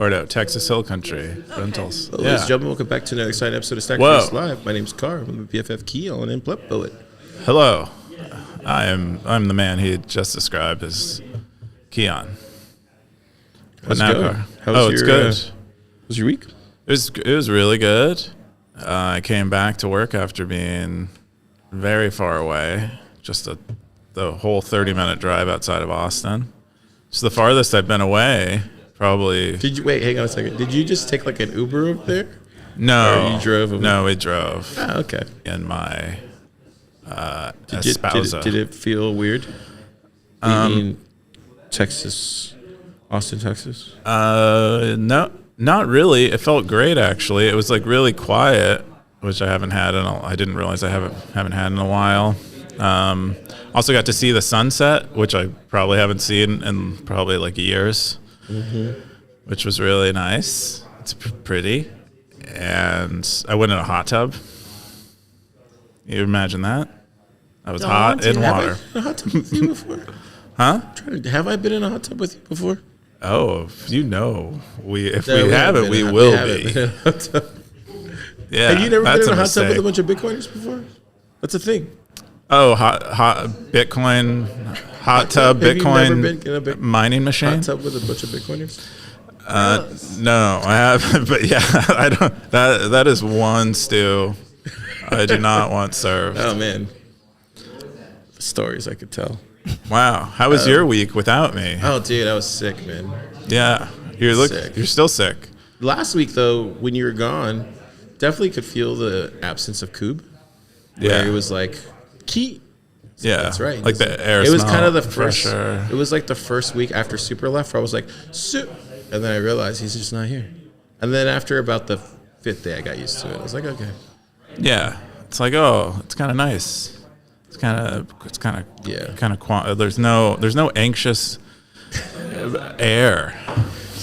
Or no, Texas Hill Country Rentals. Well, ladies and gentlemen, welcome back to another exciting episode of Stack Race Live. My name's Car. I'm the BFF Keyan and Plep Poet. Hello. I'm the man he just described as Keyan. How's it going? It's good. How was your week? It was really good. I came back to work after being very far away, just the whole 30-minute drive outside of Austin. It's the farthest I've been away, probably. Did you wait? Hang on a second. Did you just take like an Uber over there? No. Or you drove over? No, we drove. Ah, okay. In my Espousa. Did it feel weird? Being Texas, Austin, Texas? No, not really. It felt great actually. It was like really quiet, which I didn't realize I haven't had in a while. Also got to see the sunset, which I probably haven't seen in probably like years, which was really nice. It's pretty. And I went in a hot tub. You imagine that? I was hot in water. Have I been in a hot tub with you before? Huh? Have I been in a hot tub with you before? Oh, we haven't, we will be. Yeah. Have you never been in a hot tub with a bunch of Bitcoiners before? That's a thing. Oh, hot Bitcoin, hot tub Bitcoin you never been in a mining machine. Hot tub with a bunch of Bitcoiners. No, I haven't. But yeah, I don't. That is one stew I do not want served. Oh man, the stories I could tell. Wow, how was your week without me? Oh dude, I was sick, man. Yeah, you're still sick. Last week though, when you were gone, definitely could feel the absence of Coob. Yeah, it was like key. Yeah, that's right. Like the air. It was kind of the first. Fresher. It was like the first week after Super left, where I was like, "Soup," and then I realized he's just not here. And then after about the 5th day, I got used to it. I was like, "Okay." Yeah, it's like, oh, it's kind of nice. It's kind of. There's no anxious air.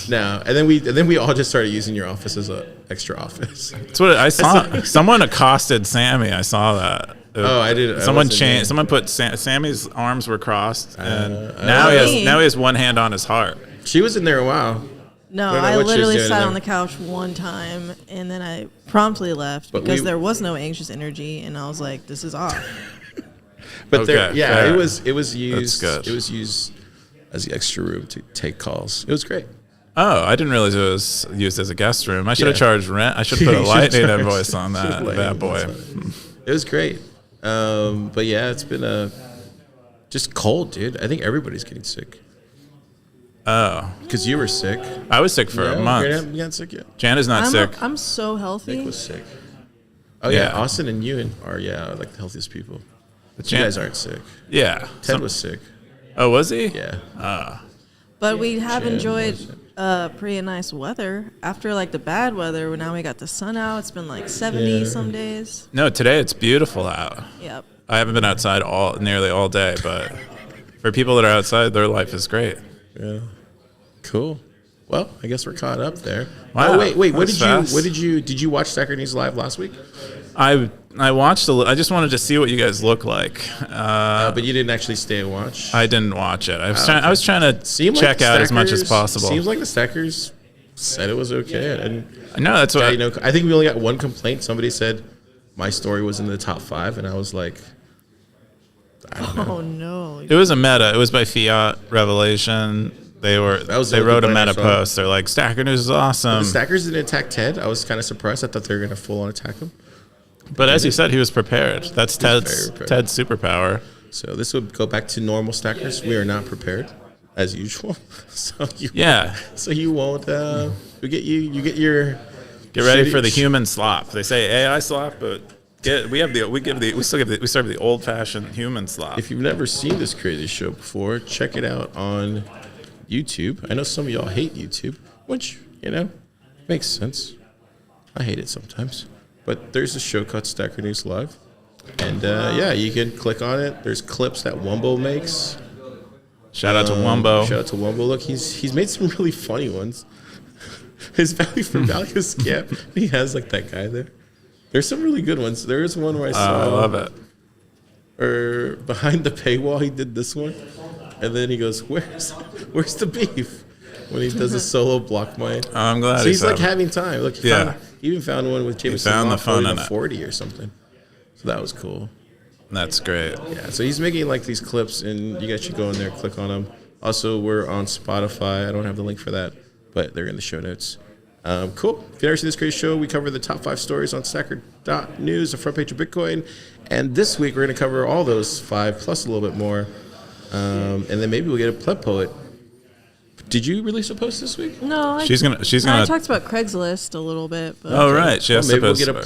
No, and then we all just started using your office as an extra office. That's what I saw. Someone accosted Sammy. I saw that. Oh, I did. Someone put Sammy's arms were crossed, and now he has one hand on his heart. She was in there a while. No, I literally sat on the couch one time, and then I promptly left because there was no anxious energy, and I was like, "This is off." But it was used. That's good. It was used as the extra room to take calls. It was great. Oh, I didn't realize it was used as a guest room. I should have charged rent. I should put a lightning invoice on that bad boy. It was great. But yeah, it's been just cold, dude. I think everybody's getting sick. Oh. Because you were sick. I was sick for a month. You got sick yet? Jan is not sick. I'm so healthy. Nick was sick. Oh yeah, Austin and you are like the healthiest people. But you guys aren't sick. Yeah. Ted was sick. Oh, was he? Yeah. But we have enjoyed pretty nice weather. After like the bad weather, now we got the sun out. It's been like 70 some days. No, today it's beautiful out. Yep. I haven't been outside nearly all day, but for people that are outside, their life is great. Yeah. Cool. Well, I guess we're caught up there. Wow. Oh, wait. Did you watch Stacker News Live last week? I watched I just wanted to see what you guys look like. But you didn't actually stay and watch? I didn't watch it. I was trying to check out as much as possible. Seems like the Stackers said it was okay. And no, that's what I think we only got one complaint. Somebody said my story was in the top 5, and I was like, I don't know. Oh no! It was a meta. It was by Fiat Revelation. They wrote a meta post. They're like, Stacker News is awesome. But the Stackers didn't attack Ted. I was kind of surprised. I thought they were going to full on attack him. But as you said, he was prepared. That's Ted's superpower. So this would go back to normal Stackers. We are not prepared, as usual. So you won't. You get your. Get ready for the human slop. They say AI slop, but we serve the old fashioned human slop. If you've never seen this crazy show before, check it out on YouTube. I know some of y'all hate YouTube, which makes sense. I hate it sometimes. But there's a show called Stacker News Live. And you can click on it. There's clips that Wumbo makes. Shout out to Wumbo. Look, he's made some really funny ones. His value for value scam. He has like that guy there. There's some really good ones. There is one where I saw. I love it. Or behind the paywall, he did this one. And then he goes, where's the beef? when he does a solo block mine. Oh, I'm glad. So he's like having time. Look, he even found one with Jameson found the fun in a it. 40 or something. So that was cool. That's great. Yeah, so he's making like these clips, and you guys should go in there, click on them. Also, we're on Spotify. I don't have the link for that, but they're in the show notes. Cool. If you've never seen this great show, we cover the top 5 stories on Stacker.news, the front page of Bitcoin. And this week, we're going to cover all those 5 plus a little bit more. And then maybe we'll get a pleb poet. Did you release a post this week? No, She's gonna. I talked about Craigslist a little bit. But Oh right, she has maybe to we'll post get a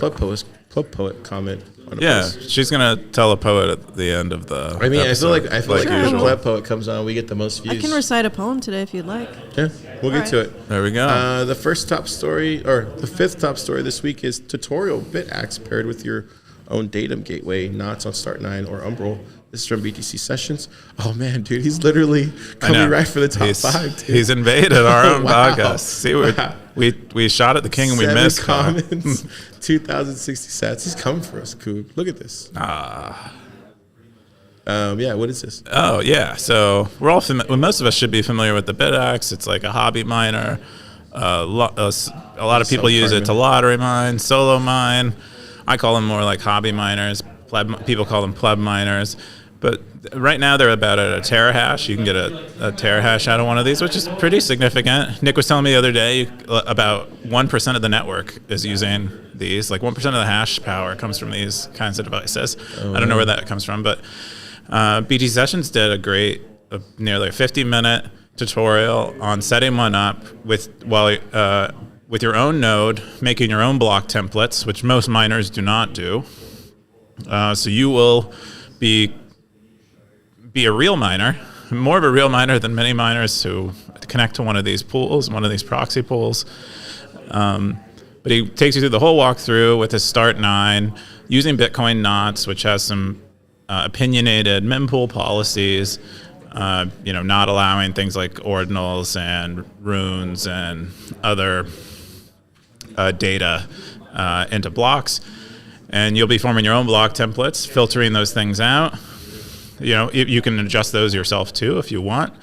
pleb poet comment on a Yeah, post. she's gonna tell a poet at the end of the. I mean, episode, I feel like when usual. a pleb poet comes on, we get the most views. I can recite a poem today if you'd like. Yeah, we'll get to it. There we go. The first top story, or the 5th top story this week is tutorial BitAxe paired with your own datum gateway, knots on Start9 or Umbrel. This is from BTC Sessions. Oh man, dude, he's literally coming right for the top 5. Dude. He's invaded our own Wow. podcast. See, we shot at the king and we 7 missed. comments, 2,060 sats. He's coming for us, Coop. Look at this. Yeah, what is this? Oh yeah, so we're all most of us should be familiar with the BitAxe. It's like a hobby miner. A lot of people use it to lottery mine, solo mine. I call them more like hobby miners. People call them pleb miners. But right now they're about at a terahash. You can get a terahash out of one of these, which is pretty significant. Nick was telling me the other day about 1% of the network is using these. Like 1% of the hash power comes from these kinds of devices. I don't know where that comes from, but BT Sessions did a great, nearly a 50-minute tutorial on setting one up with your own node, making your own block templates, which most miners do not do. So you will be a real miner, more of a real miner than many miners who connect to one of these pools, one of these proxy pools. But he takes you through the whole walkthrough with his Start9, using Bitcoin knots, which has some opinionated mempool policies, not allowing things like ordinals and runes and other data into blocks. And you'll be forming your own block templates, filtering those things out. You can adjust those yourself too if you want,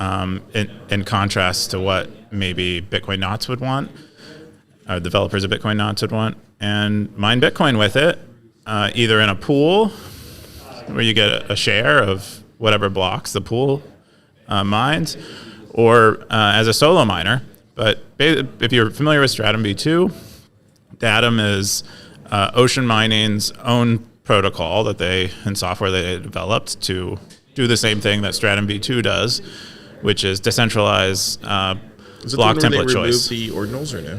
in contrast to what maybe Bitcoin Knots would want, or developers of Bitcoin Knots would want, and mine Bitcoin with it, either in a pool where you get a share of whatever blocks the pool mines, or as a solo miner. But if you're familiar with Stratum v2, Datum is Ocean Mining's own protocol and software they developed to do the same thing that Stratum v2 does, which is decentralized block template choice. Remove the ordinals or no?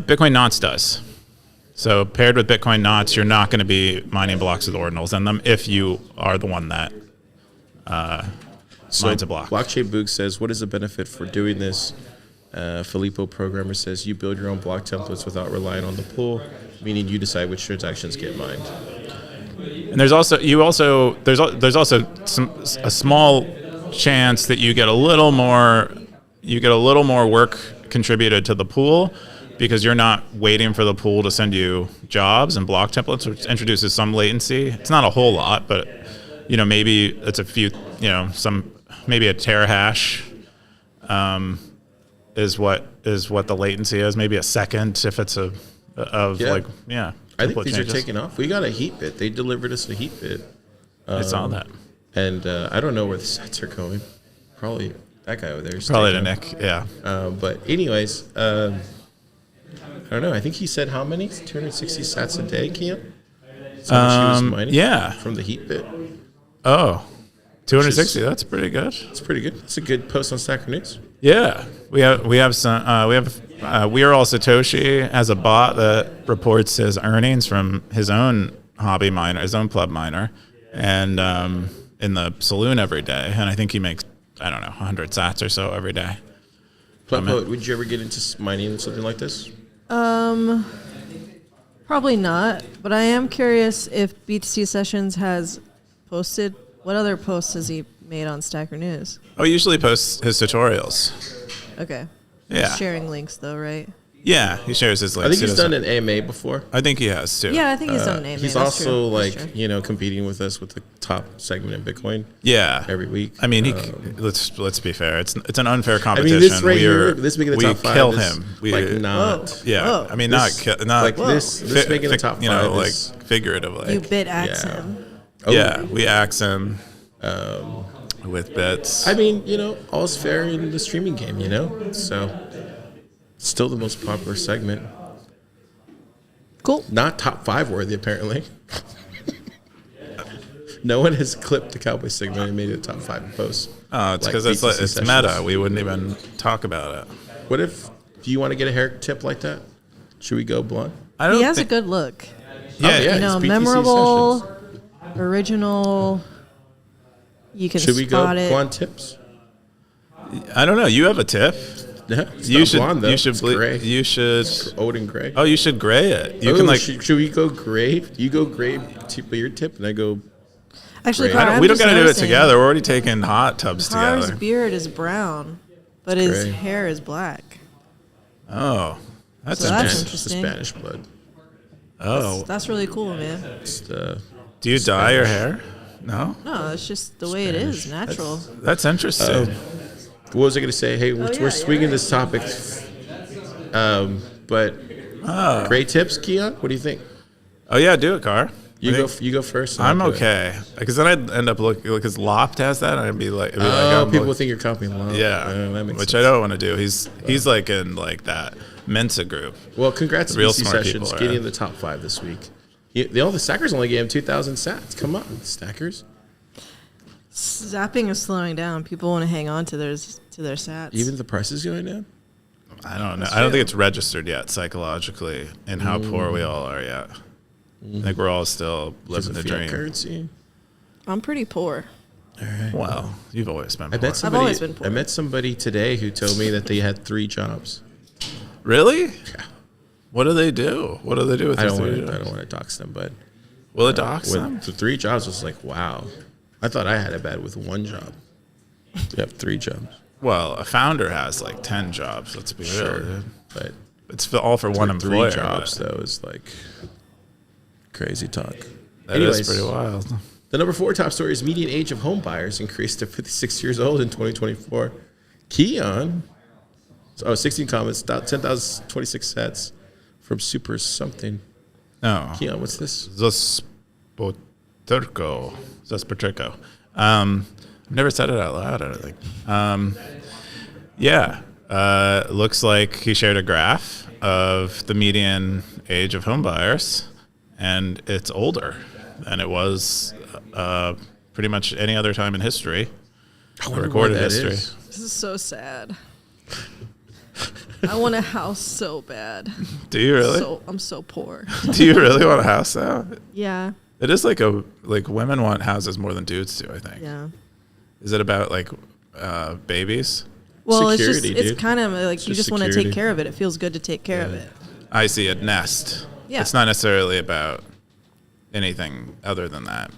Bitcoin Knots does. So paired with Bitcoin Knots, you're not going to be mining blocks with ordinals in them if you are the one that mines a block. Blockchain Boog says, what is the benefit for doing this? Filippo Programmer says, you build your own block templates without relying on the pool, meaning you decide which transactions get mined. And there's also a small chance that you get a little more work contributed to the pool, because you're not waiting for the pool to send you jobs and block templates, which introduces some latency. It's not a whole lot, but maybe it's a few, maybe a terahash is what the latency is. Maybe a second if it's I think these are taking off. We got a heat bit. They delivered us a heat bit. I saw that. And I don't know where the sets are going. Probably that guy over there. Probably to Nick, yeah. But anyways, I don't know. I think he said how many? 260 sats a day, Keyan? So much he was mining from the heat bit. Oh, 260. That's pretty good. It's pretty good. It's a good post on Stacker News. Yeah, we are all Satoshi as a bot that reports his earnings from his own hobby miner, his own pleb miner, and in the saloon every day. And I think he makes 100 sats or so every day. Pleb Poet, would you ever get into mining something like this? Probably not. But I am curious if BTC Sessions has posted. What other posts has he made on Stacker News? Oh, he usually posts his tutorials. Okay. Yeah. He's sharing links though, right? Yeah, he shares his links. I think he's doesn't- done an AMA before. I think he has too. Yeah, I think he's done a name. He's That's also true. That's like true. competing with us with the top segment in Bitcoin Yeah. every week. I mean, let's be fair. It's an unfair I competition. mean, this right We are- here, this making the we top five, kill is him. like not. Whoa. Yeah, Whoa. I mean, This- not like this making the top You know, five like is- figuratively. You bit axe yeah. him. Oh, Yeah, we axe him with bits. I mean, all's fair in the streaming game, So, still the most popular segment. Cool. Not top 5 worthy, apparently. No one has clipped the Cowboy segment and made it a top 5 post. Oh, it's Like because BTC it's sessions. meta. We wouldn't even talk about it. What if, do you want to get a hair tip like that? Should we go blonde? I don't He has a think, good look. Yeah, Oh, yeah. You know, it's BTC memorable, sessions. original. You can Should we go spot it. blonde tips? I don't know. You have a tip. Yeah, it's You not should. blonde, though. You should. It's gray. You should. Odin gray. Oh, you should gray it. You Oh, can like. should we go gray? You go gray tip your tip, and I go. Actually, Great. Car, I don't, I'm we don't just got to do it noticing together. We're already taking hot tubs Car's together. beard is brown, but his Gray. hair is black. Oh, that's So that's interesting. The interesting. Spanish blood. Oh, That's really cool, man. It's the do you dye your hair? No, No, it's just the way it is, natural. that's interesting. What was I going to say? Hey, yeah, we're swinging you're this topic. But gray tips, Keyan. What do you think? Oh yeah, do it, Car. You I go. think- You go first. and I'm I'll do it. okay because then I'd end up looking because Loft has that, and I'd be like, Oh, I'm people look- think you're copying along. yeah, that makes which sense. I don't want to do. He's like in like that Mensa group. Well, congrats to Real BC smart Sessions people, getting right? in the top 5 this week. The Stackers only gave him 2,000 sats. Come on, Stackers. Zapping is slowing down. People want to hang on to their sats. Even the price is going down. I don't know. I don't think it's registered yet psychologically in how poor we all are yet. I think we're all still Because living of the fiat dream. currency. I'm pretty poor. Well, you've always been I poor. met somebody. always been poor. I met somebody today who told me that they had 3 jobs. Really? Yeah. What do they do? What do they do with I these don't 3 want. I jobs? don't want to dox them, but Will it dox with them? the 3 jobs was like, wow. I thought I had it bad with 1 job. You have 3 jobs. Well, a founder has like 10 jobs. Let's be real. Sure, Dude. but It's all for one 3 employer. jobs but though is like crazy talk. That is Anyways, pretty wild. The number 4 top story is median age of home buyers increased to 56 years old in 2024. Keyan, 16 comments, 10,026 sets from Super something. No. Keyan, what's this? Zaspoterko. Zaspoterko. I've never said it out loud, I don't think. Yeah. Looks like he shared a graph of the median age of home buyers, and it's older than it was pretty much any other time in history, wonder recorded why that history. is. This is so sad. I want a house so bad. Do you really? I'm so poor. Do you really want a house now? Yeah, It is like women want houses more than dudes do, I think. yeah. Is it about like babies? Well, Security, it's dude. kind of like It's you just just want to security. take care of it. It feels good to take care of it. I see a nest. Yeah. It's not necessarily about anything other than that.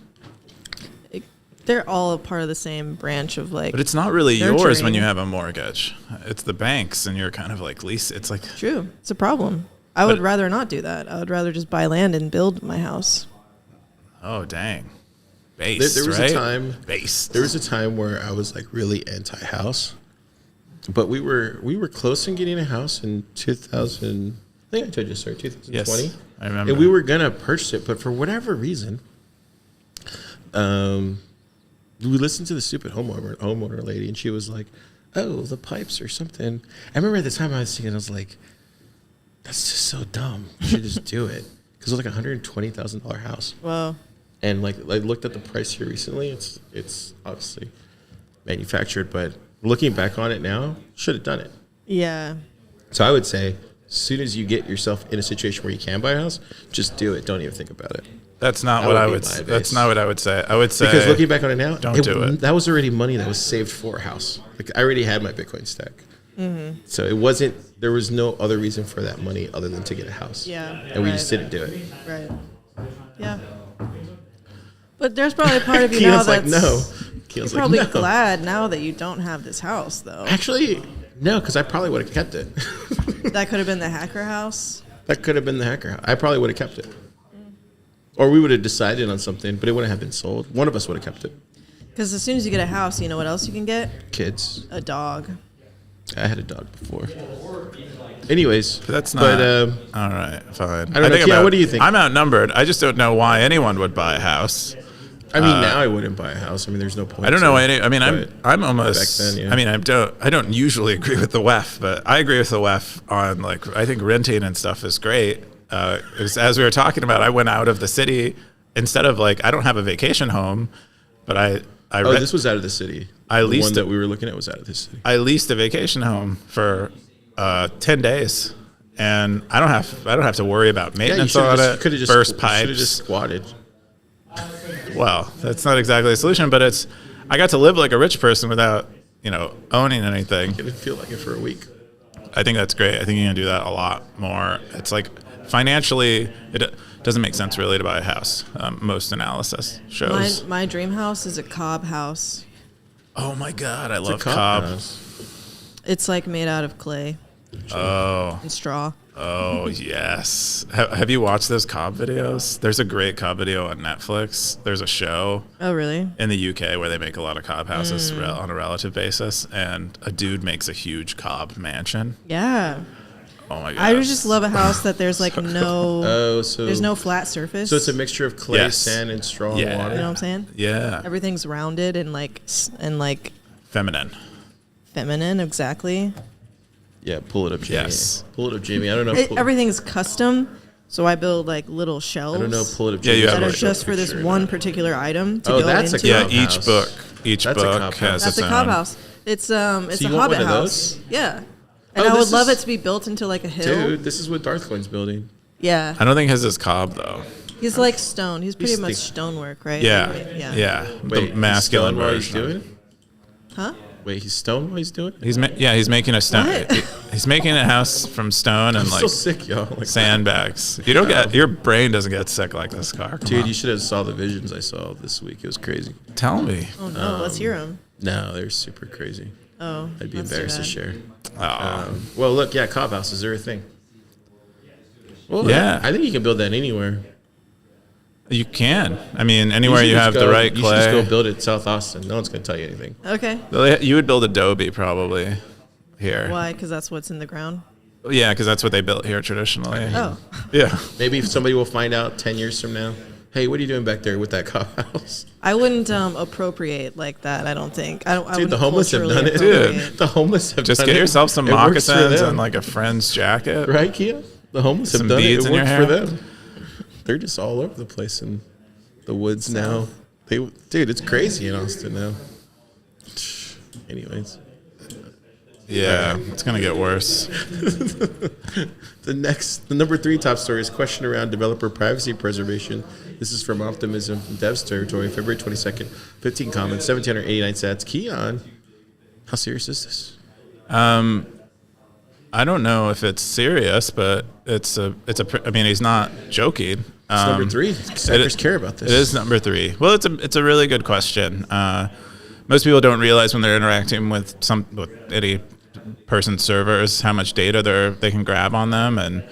They're all a part of the same branch of like. But it's not really yours when Nurturing. you have a mortgage. It's the bank's, and you're kind of like lease. It's like True, it's a problem. I would But- rather not do that. I would rather just buy land and build my house. oh dang, based. There was right? a time. Based. There was a time where I was like really anti-house, but we were close in getting a house in 2000. I think I told you, sir, 2020. Yes, I remember. And we were gonna purchase it, but for whatever reason, we listened to the stupid homeowner lady, and she was like, "Oh, the pipes or something." I remember at the time I was thinking, I was like, "That's just so dumb. You should just do it," because it was like $120,000 house. Well, And like I looked at the price here recently. It's obviously manufactured, but looking back on it now, should have done it. yeah. So I would say, as soon as you get yourself in a situation where you can buy a house, just do it. Don't even think about it. That's not That what would I be would. my That's advice. not what I would say. I would say Because looking back on it now, don't do it. That was already money that was saved for a house. Like I already had my Bitcoin stack, so it wasn't. There was no other reason for that money other than to get a house. Yeah, and we right. just didn't do it. Right. Yeah. But there's probably a part of you now Keon's like, that's no. you're Keon's probably like, no. glad now that you don't have this house, though. Actually, no, because I probably would have kept it. That could have been the hacker house. That could have been the hacker house. I probably would have kept it. Or we would have decided on something, but it wouldn't have been sold. One of us would have kept it. Because as soon as you get a house, you know what else you can get? Kids. A dog. I had a dog before. Anyways. That's not. But, all right, fine. I don't know. think Keyan, what do you think? I'm outnumbered. I just don't know why anyone would buy a house. I mean, now I wouldn't buy a house. I mean, there's no point. I don't know to any. I mean, I'm almost. back then, yeah. I mean, I don't usually agree with the WEF, but I agree with the WEF on like I think renting and stuff is great. As we were talking about, I went out of the city instead of like I don't have a vacation home, but this was out of the city. I the leased one it. that we were looking at was out of the city. I leased a vacation home for 10 days, and I don't have to worry about maintenance on it. Burst pipes. Should have just squatted. Well, that's not exactly a solution, but I got to live like a rich person without owning anything. I didn't feel like it for a week. I think that's great. I think you can do that a lot more. It's like financially, it doesn't make sense really to buy a house. Most analysis shows. My dream house is a cob house. Oh my God, I It's a love cob. house. It's like made out of clay Oh, and straw. oh yes. Have you watched those cob videos? There's a great cob video on Netflix. There's a show Oh, really? in the UK where they make a lot of cob houses on a relative basis, and a dude makes a huge cob mansion. Yeah. Oh my God. I would just love a house that there's like no, there's no flat surface. So it's a mixture of clay, Yes. sand, and straw Yeah. and water. You know what I'm saying? Yeah. Everything's rounded and like Feminine. feminine, exactly. Yeah, pull it up, Jamie. Yes. Pull it up, Jamie. I don't know. Everything's custom, so I build like little shelves. I don't know. Pull it up, Yeah, Jamie. you that have are a just for this one particular item to Oh, go that's a into. Yeah, cob each house. book That's a book cob has house. That's its a cob own. house. It's you a want hobbit one of house. those? Yeah. And Oh, I would this love is- it to be built into like a hill. Dude, this is what Darthcoin's building. Yeah. I don't think his is cob though. He's like stone. He's pretty much think- stonework, right? Yeah. Yeah. Yeah. Wait, The masculine he's stoned while he's version. doing it? Huh? Wait, he's stoned while he's doing it? He's making a stone. What? He's making a house from stone and I'm like so sick, y'all. Like, sandbags. You don't get your brain doesn't get sick like this, Car. Come Dude, on. you should have saw the visions I saw this week. It was crazy. Tell me. Oh no, let's hear him. No, they're super crazy. Oh. I'd be that's too embarrassed to bad. share. Oh. Well, look, yeah, cob houses are a thing. Well, Yeah. I think you can build that anywhere. You can. I mean, anywhere should you just have the go- right You should just go clay. build it in South Austin. No one's going to tell you anything. Okay. You would build Adobe probably here. Why? Because that's what's in the ground. Yeah, because that's what they built here traditionally. Oh. Yeah. Maybe if somebody will find out 10 years from now, hey, what are you doing back there with that cob house? I wouldn't appropriate like that. I don't think. I Dude, the homeless have done it. Dude. The homeless have Just done get it. yourself some It works for moccasins them. and like a friend's jacket. Right, Kia? The homeless have Some done it. beads It in your worked for hair. them. They're just all over the place in the woods now. Dude, it's crazy in Austin now. Anyways. Yeah, it's gonna get worse. The number 3 top story is question around developer privacy preservation. This is from Optimism from Devs Territory, February 22nd. 15 comments, 1,789 sats. Keyan, how serious is this? I don't know if it's serious, but I mean, he's not joking. It's number 3. Stackers care about this. It is number 3. Well, it's a really good question. Most people don't realize when they're interacting with any person's servers how much data they can grab on them, and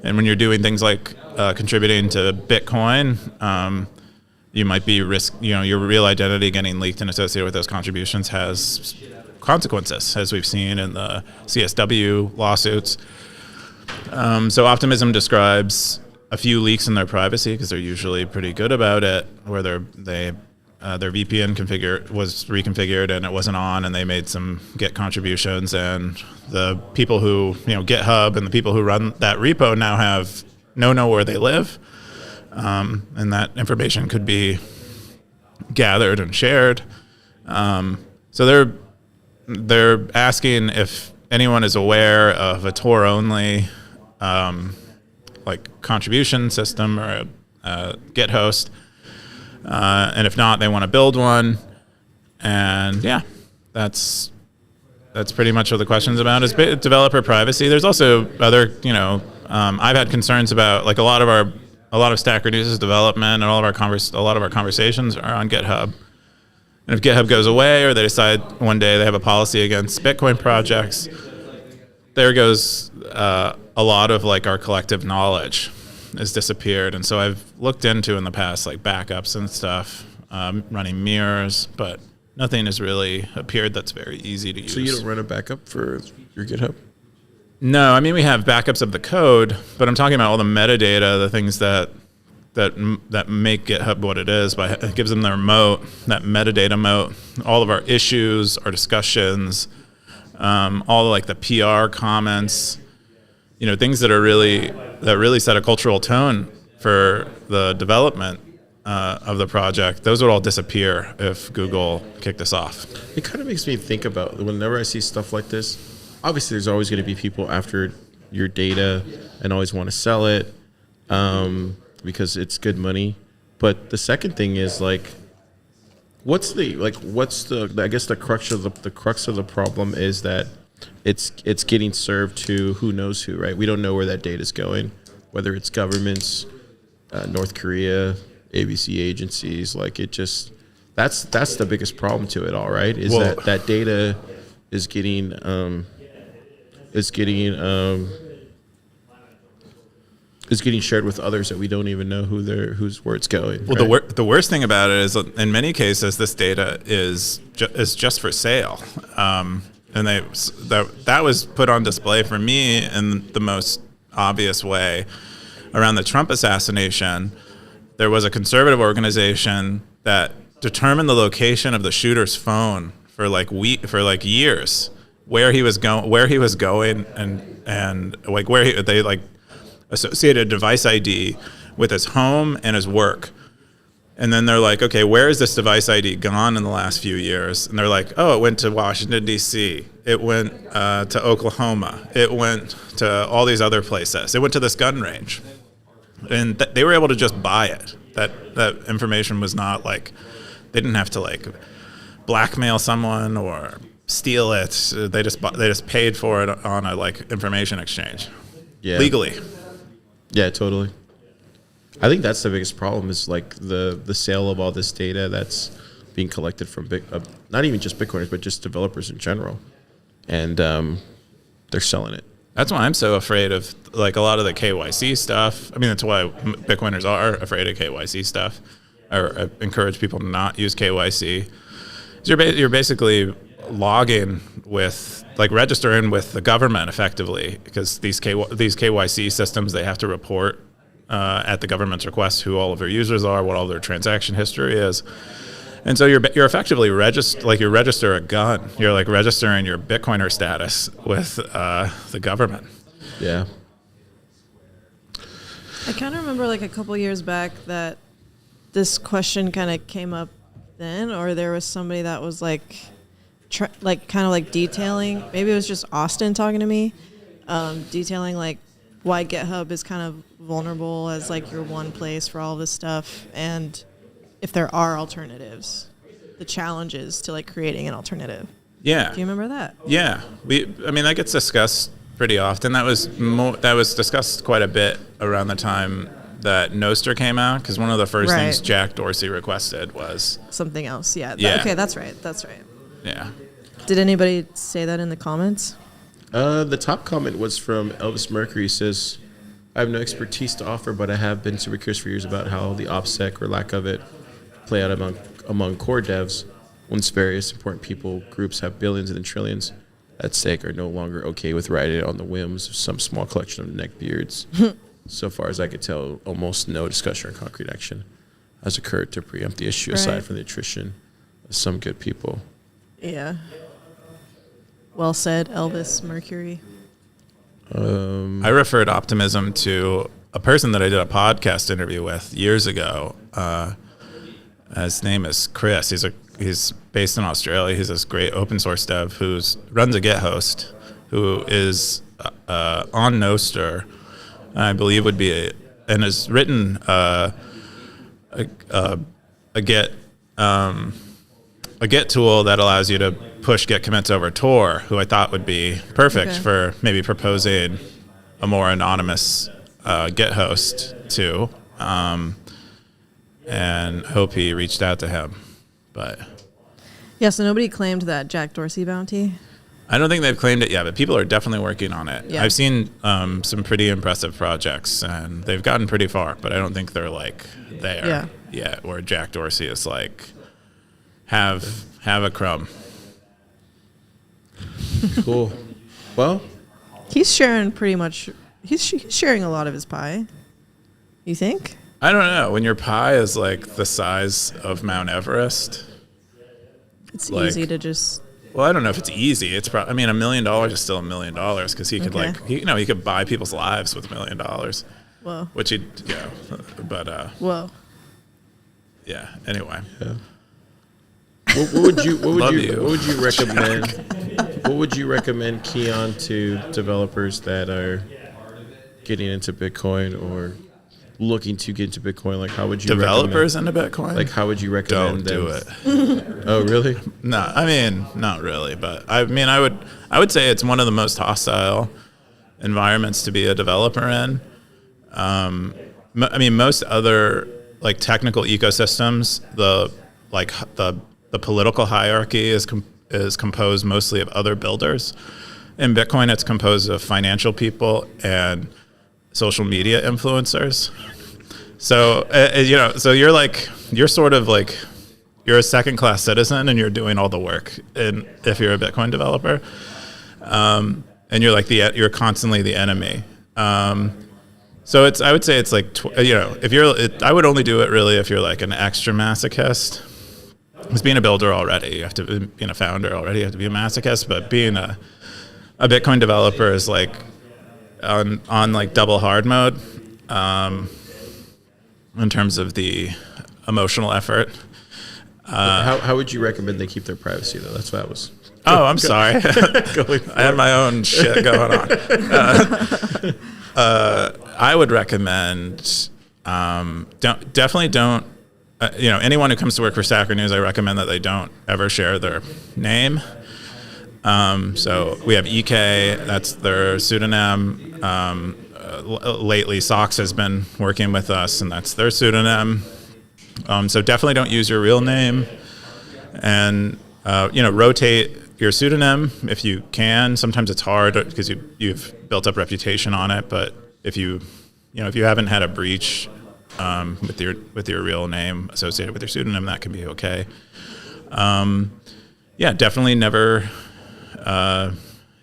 when you're doing things like contributing to Bitcoin, you might be your real identity getting leaked and associated with those contributions has consequences, as we've seen in the CSW lawsuits. So Optimism describes a few leaks in their privacy because they're usually pretty good about it, where their VPN was reconfigured and it wasn't on, and they made some Git contributions, and the people who GitHub and the people who run that repo now know where they live, and that information could be gathered and shared. So they're asking if anyone is aware of a Tor only like contribution system or a Git host, and if not, they want to build one. And yeah, that's pretty much what the question's about, is developer privacy. There's also other, I've had concerns about, like, a lot of Stack Reduce's development and a lot of our conversations are on GitHub. And if GitHub goes away, or they decide one day they have a policy against Bitcoin projects, there goes a lot of like our collective knowledge has disappeared. And so I've looked into in the past like backups and stuff, running mirrors, but nothing has really appeared that's very easy to use. So you don't run a backup for your GitHub? No, I mean we have backups of the code, but I'm talking about all the metadata, the things that make GitHub what it is. It gives them their moat, that metadata moat, all of our issues, our discussions, all like the PR comments, things that really set a cultural tone for the development of the project. Those would all disappear if Google kicked us off. It kind of makes me think about whenever I see stuff like this. Obviously, there's always going to be people after your data and always want to sell it because it's good money. But the second thing is like, what's the I guess the crux of the problem is that it's getting served to who knows who, right? We don't know where that data is going, whether it's governments, North Korea, ABC agencies. Like that's the biggest problem to it all, right? Is that data is getting shared with others that we don't even know where it's going. Well, right? the worst thing about it is, in many cases, this data is just for sale, and that was put on display for me in the most obvious way around the Trump assassination. There was a conservative organization that determined the location of the shooter's phone for years, where he was going, and like they associated device ID with his home and his work. And then they're like, okay, where is this device ID gone in the last few years? And they're like, oh, it went to Washington, D.C. It went to Oklahoma. It went to all these other places. It went to this gun range. And they were able to just buy it. That information was not like, they didn't have to blackmail someone or steal it. They just paid for it on a information exchange. Yeah. Legally. Yeah, totally. I think that's the biggest problem is the sale of all this data that's being collected from not even just Bitcoiners, but just developers in general. And they're selling it. That's why I'm so afraid of a lot of the KYC stuff. I mean, that's why Bitcoiners are afraid of KYC stuff, or encourage people to not use KYC. So you're basically logging with, registering with the government effectively, because these KYC systems, they have to report at the government's request who all of their users are, what all their transaction history is. And so you're effectively you register a gun. You're registering your Bitcoiner status with the government. Yeah. I kind of remember a couple years back that this question kind of came up then, or there was somebody that was detailing. Maybe it was just Austin talking to me, detailing why GitHub is kind of vulnerable as your one place for all this stuff, and if there are alternatives, the challenges to creating an alternative. Yeah. Do you remember that? Yeah. That gets discussed pretty often. That was discussed quite a bit around the time that Nostr came out, because one of the first things Jack Dorsey requested was something else. Yeah. Yeah. Okay, that's right. Yeah. Did anybody say that in the comments? The top comment was from Elvis Mercury. Says, I have no expertise to offer, but I have been super curious for years about how the OPSEC or lack of it play out among core devs once various important people groups have billions and then trillions at stake are no longer okay with riding it on the whims of some small collection of neckbeards. So far as I could tell, almost no discussion or concrete action has occurred to preempt the issue aside from the attrition of some good people. Yeah. Well said, Elvis Mercury. I referred optimism to a person that I did a podcast interview with years ago. His name is Chris. He's based in Australia. He's this great open source dev who runs a Git host, who is on Nostr, I believe and has written a Git tool that allows you to push Git commits over Tor, who I thought would be perfect for maybe proposing a more anonymous Git host to, and hope he reached out to him. But yeah, so nobody claimed that Jack Dorsey bounty? I don't think they've claimed it yet, but people are definitely working on it. Yeah. I've seen some pretty impressive projects, and they've gotten pretty far, but I don't think they're like there yet, where Jack Dorsey is like, have a crumb. Cool. Well, He's sharing pretty much. He's sharing a lot of his pie. You think? I don't know. When your pie is like the size of Mount Everest, It's Like- easy to just. well, I don't know if it's easy. It's probably. I mean, $1 million is still $1 million because he could Okay. he could buy people's lives with $1 million, Whoa. which he, but Whoa. yeah. Anyway, what would you Love you. what would you recommend? What would you recommend, Keyan, to developers that are getting into Bitcoin or looking to get into Bitcoin? Like, how would you developers into Bitcoin, Like, how would you recommend don't them? do it. Oh, really? No, I mean, not really, but I mean, I would say it's one of the most hostile environments to be a developer in. I mean, most other like technical ecosystems, the political hierarchy is composed mostly of other builders. In Bitcoin, it's composed of financial people and social media influencers. So so you're sort of like you're a second-class citizen and you're doing all the work. And if you're a Bitcoin developer, and you're like you're constantly the enemy. So I would say it's like I would only do it really if you're like an extra masochist. Because being a builder already, you have to being a founder already, you have to be a masochist. But being a Bitcoin developer is like on like double hard mode in terms of the emotional effort. How would you recommend they keep their privacy though? That's what I was. Oh, I'm sorry. I had my own shit going on. I would recommend definitely don't. Anyone who comes to work for Stacker News, I recommend that they don't ever share their name. So we have EK, that's their pseudonym. Lately, Sox has been working with us, and that's their pseudonym. So definitely don't use your real name, and rotate your pseudonym if you can. Sometimes it's hard because you've built up reputation on it, but if you haven't had a breach with your real name associated with your pseudonym, that can be okay. Definitely never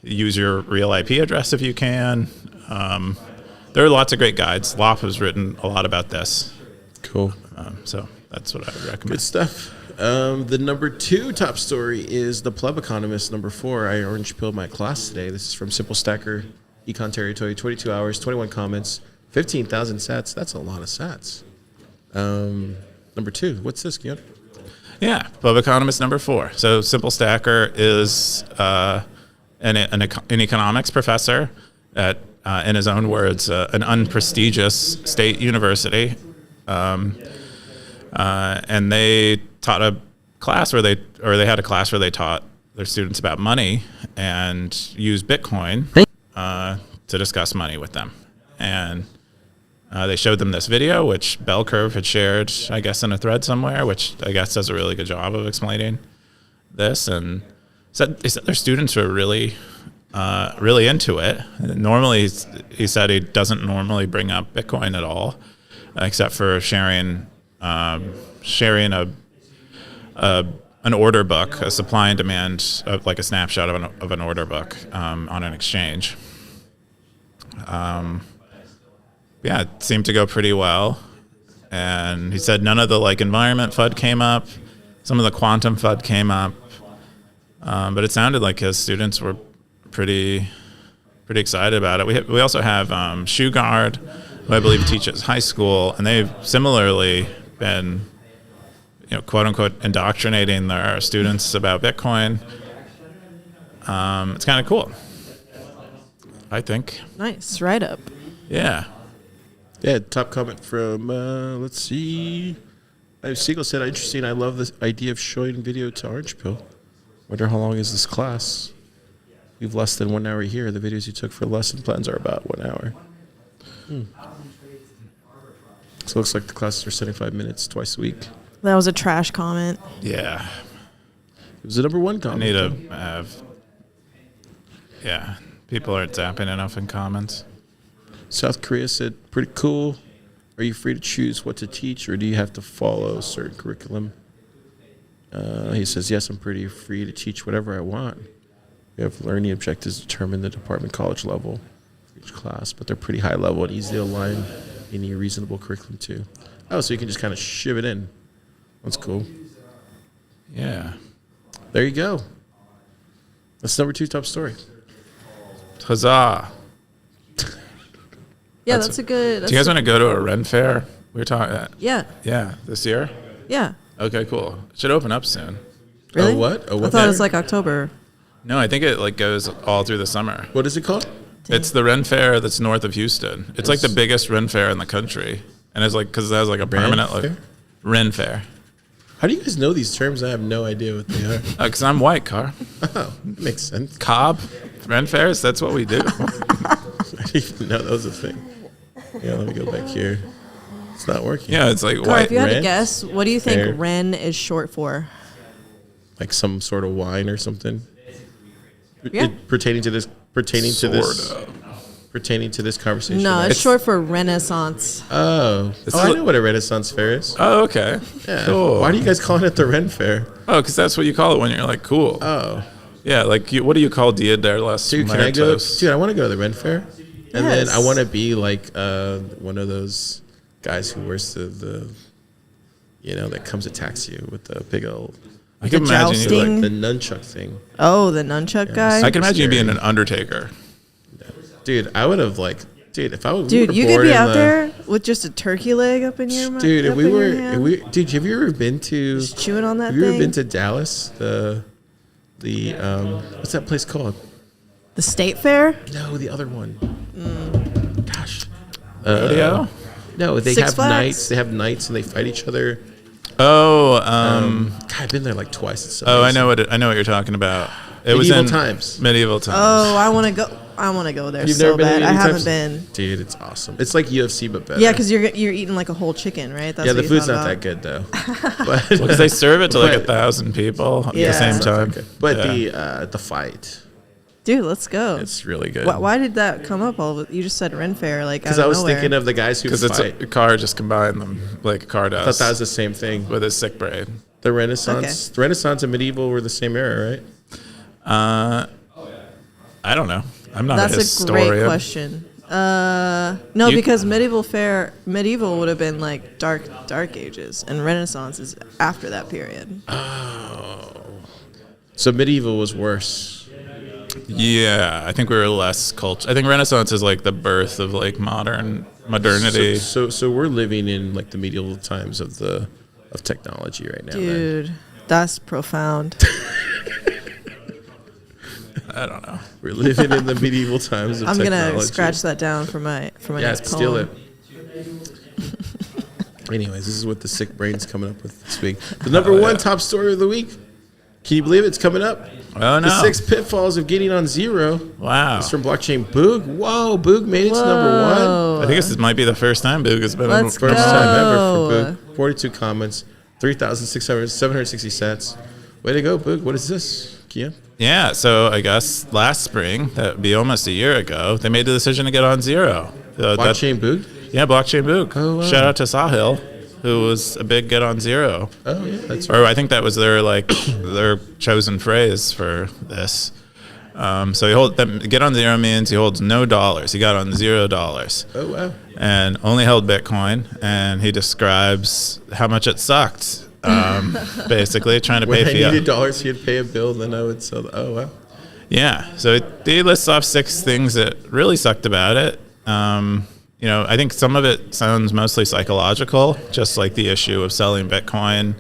use your real IP address if you can. There are lots of great guides. Lop has written a lot about this. Cool. So that's what I would recommend. Good stuff. The number 2 top story is the Pleb Economist. Number 4, I orange pilled my class today. This is from Simple Stacker, Econ Territory, 22 hours, 21 comments, 15,000 sats. That's a lot of sats. Number 2, what's this, Keyan? Yeah, Pleb Economist number 4. So Simple Stacker is an economics professor at, in his own words, an unprestigious state university. And they taught a class where they had a class where they taught their students about money and used Bitcoin to discuss money with them. And they showed them this video, which Bell Curve had shared, I guess, in a thread somewhere, which I guess does a really good job of explaining this. And they said their students were really into it. Normally, he said he doesn't normally bring up Bitcoin at all, except for sharing an order book, a supply and demand, like a snapshot of an order book on an exchange. It seemed to go pretty well. And he said none of the environment FUD came up. Some of the quantum FUD came up. But it sounded like his students were pretty excited about it. We also have Shoeguard, who I believe teaches high school, and they've similarly been, quote unquote, indoctrinating their students about Bitcoin. It's kind of cool, I think. Nice write up. Yeah. Yeah, top comment from, let's see. Siegel said, interesting. I love this idea of showing video to Orange Pill. Wonder how long is this class? We've less than 1 hour here. The videos you took for lesson plans are about 1 hour. So it looks like the classes are 75 minutes twice a week. That was a trash comment. Yeah. It was the number 1 I comment. need to have Yeah, people aren't zapping enough in comments. South Korea said, pretty cool. Are you free to choose what to teach, or do you have to follow a certain curriculum? He says, yes, I'm pretty free to teach whatever I want. We have learning objectives determined the department college level for each class, but they're pretty high level and easy to align any reasonable curriculum to. Oh, so you can just kind of shiv it in. That's cool. Yeah. There you go. That's number 2 top story. Huzzah. Yeah, that's a good. Do you guys want to go to a Ren fair? We were talking. Yeah. Yeah, this year? Yeah. Okay, cool. It should open up soon. Really? Oh, what? Oh, what I thought it was fair? like October. No, I think it like goes all through the summer. What is it called? It's the Ren Fair that's north of Houston. It's like the biggest Ren Fair in the country, and it's like because it has like a permanent like Fair? Ren Fair. How do you guys know these terms? I have no idea what they are. Because I'm white, Car. Oh, that makes sense. Cobb, Ren Fairs. That's what we do. I didn't even know that was a thing. Yeah, let me go back here. It's not working. Yeah, it's like Car, white. if you had to Ren guess, what do you think Fair. Ren is short for? Like some sort of wine or something. Yeah. Pertaining to this Sorta. pertaining to this conversation. No, right? it's short for Renaissance. Oh, I know what a Renaissance fair is. Oh, okay. Yeah. Cool. Why do you guys call it the Ren Fair? Oh, because that's what you call it when you're like cool. Oh, Yeah, like what do you call Dia de los dude, can I go? Muertos? Dude, I want to go to the Ren Fair, and then Yes. I want to be like one of those guys who wears the that comes attacks you with the big old I can The imagine you jousting. like. the nunchuck thing. Oh, the nunchuck guy. I can imagine you being Scary. an Undertaker. Dude, I would have dude, if I was Dude, you could be out there with just a turkey leg up in your mouth. Dude, if up we in your were, hand, dude, have you ever been to? just chewing on that Have you ever thing. been to Dallas? The what's that place called? The state fair? No, the other one. Gosh. Rodeo? No, they Six have Flags? nights. They have nights and they fight each other. Oh, God, I've been there like twice. It's so I amazing. know I know what you're talking about. It was Medieval in times. Medieval times. Oh, I want to go. I want to go there You've so never been bad. to I Medieval haven't times? been. Dude, it's awesome. It's like UFC but better. Yeah, because you're eating like a whole chicken, right? That's yeah, what the you food's thought not about. that good though. But Because they serve it to like But- 1,000 people at Yeah. the same It's time. But Yeah. the fight, Dude, let's go. it's really good. Why did that come up? You just said Ren Fair, like Because out I of was nowhere. thinking of the guys who Because it's fight. a car just combined them like a car I does. thought that was the same thing. with his sick brain. The Renaissance, the Renaissance and medieval were the same era, right? I don't know. I'm not That's a a historian. great question. No, You- because medieval would have been like dark ages, and Renaissance is after that period. So medieval was worse. Yeah, I think we were less culture. I think Renaissance is like the birth of like modernity. So we're living in like the medieval times of technology right now. Then. Dude, that's profound. I don't know. We're living in the medieval times of I'm technology. gonna scratch that down for my Yeah, next steal poem. it. Anyways, this is what the sick brain's coming up with this week. The number one top story of the week. Can you believe it's coming up? Oh no! The 6 pitfalls of getting on zero. Wow. It's from blockchain Boog. Whoa, Boog made it to number one. I think this might be the first time Boog has been. Let's First go. time ever for Boog. 42 comments, 760 cents. Way to go, Boog. What is this, Kia? Yeah, so I guess last spring, that would be almost a year ago, they made the decision to get on zero. Blockchain Boog? Yeah, blockchain Boog. Oh, wow. Shout out to Sahil, who was a big get on zero. Oh, yeah, that's Or I think that was their their chosen phrase for this. So get on zero means he holds no dollars. He got on $0 Oh, wow. and only held Bitcoin. And he describes how much it sucked. Basically, trying to When pay I fiat. needed dollars, he'd pay a bill, then I would sell. Oh, wow. Yeah, so he lists off 6 things that really sucked about it. I think some of it sounds mostly psychological, just like the issue of selling Bitcoin,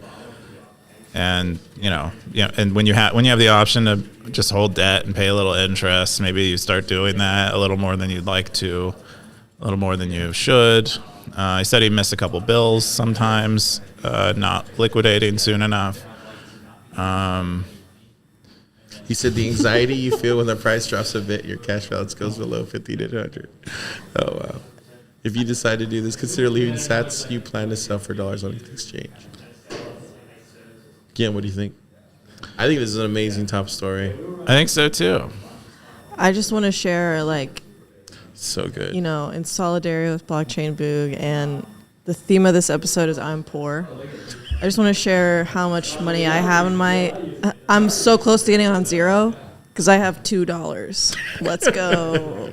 and and when you have the option to just hold debt and pay a little interest, maybe you start doing that a little more than you'd like to, a little more than you should. He said he missed a couple bills sometimes, not liquidating soon enough. He said the anxiety you feel when the price drops a bit, your cash balance goes below 1,500. Oh, wow. If you decide to do this, consider leaving sats you plan to sell for dollars on the exchange. Again, what do you think? I think this is an amazing top story. I think so too. I just want to share, like, So good. you know, in solidarity with Blockchain Boog, and the theme of this episode is I'm poor. I just want to share how much money I have in my. I'm so close to getting on zero because I have $2. Let's go.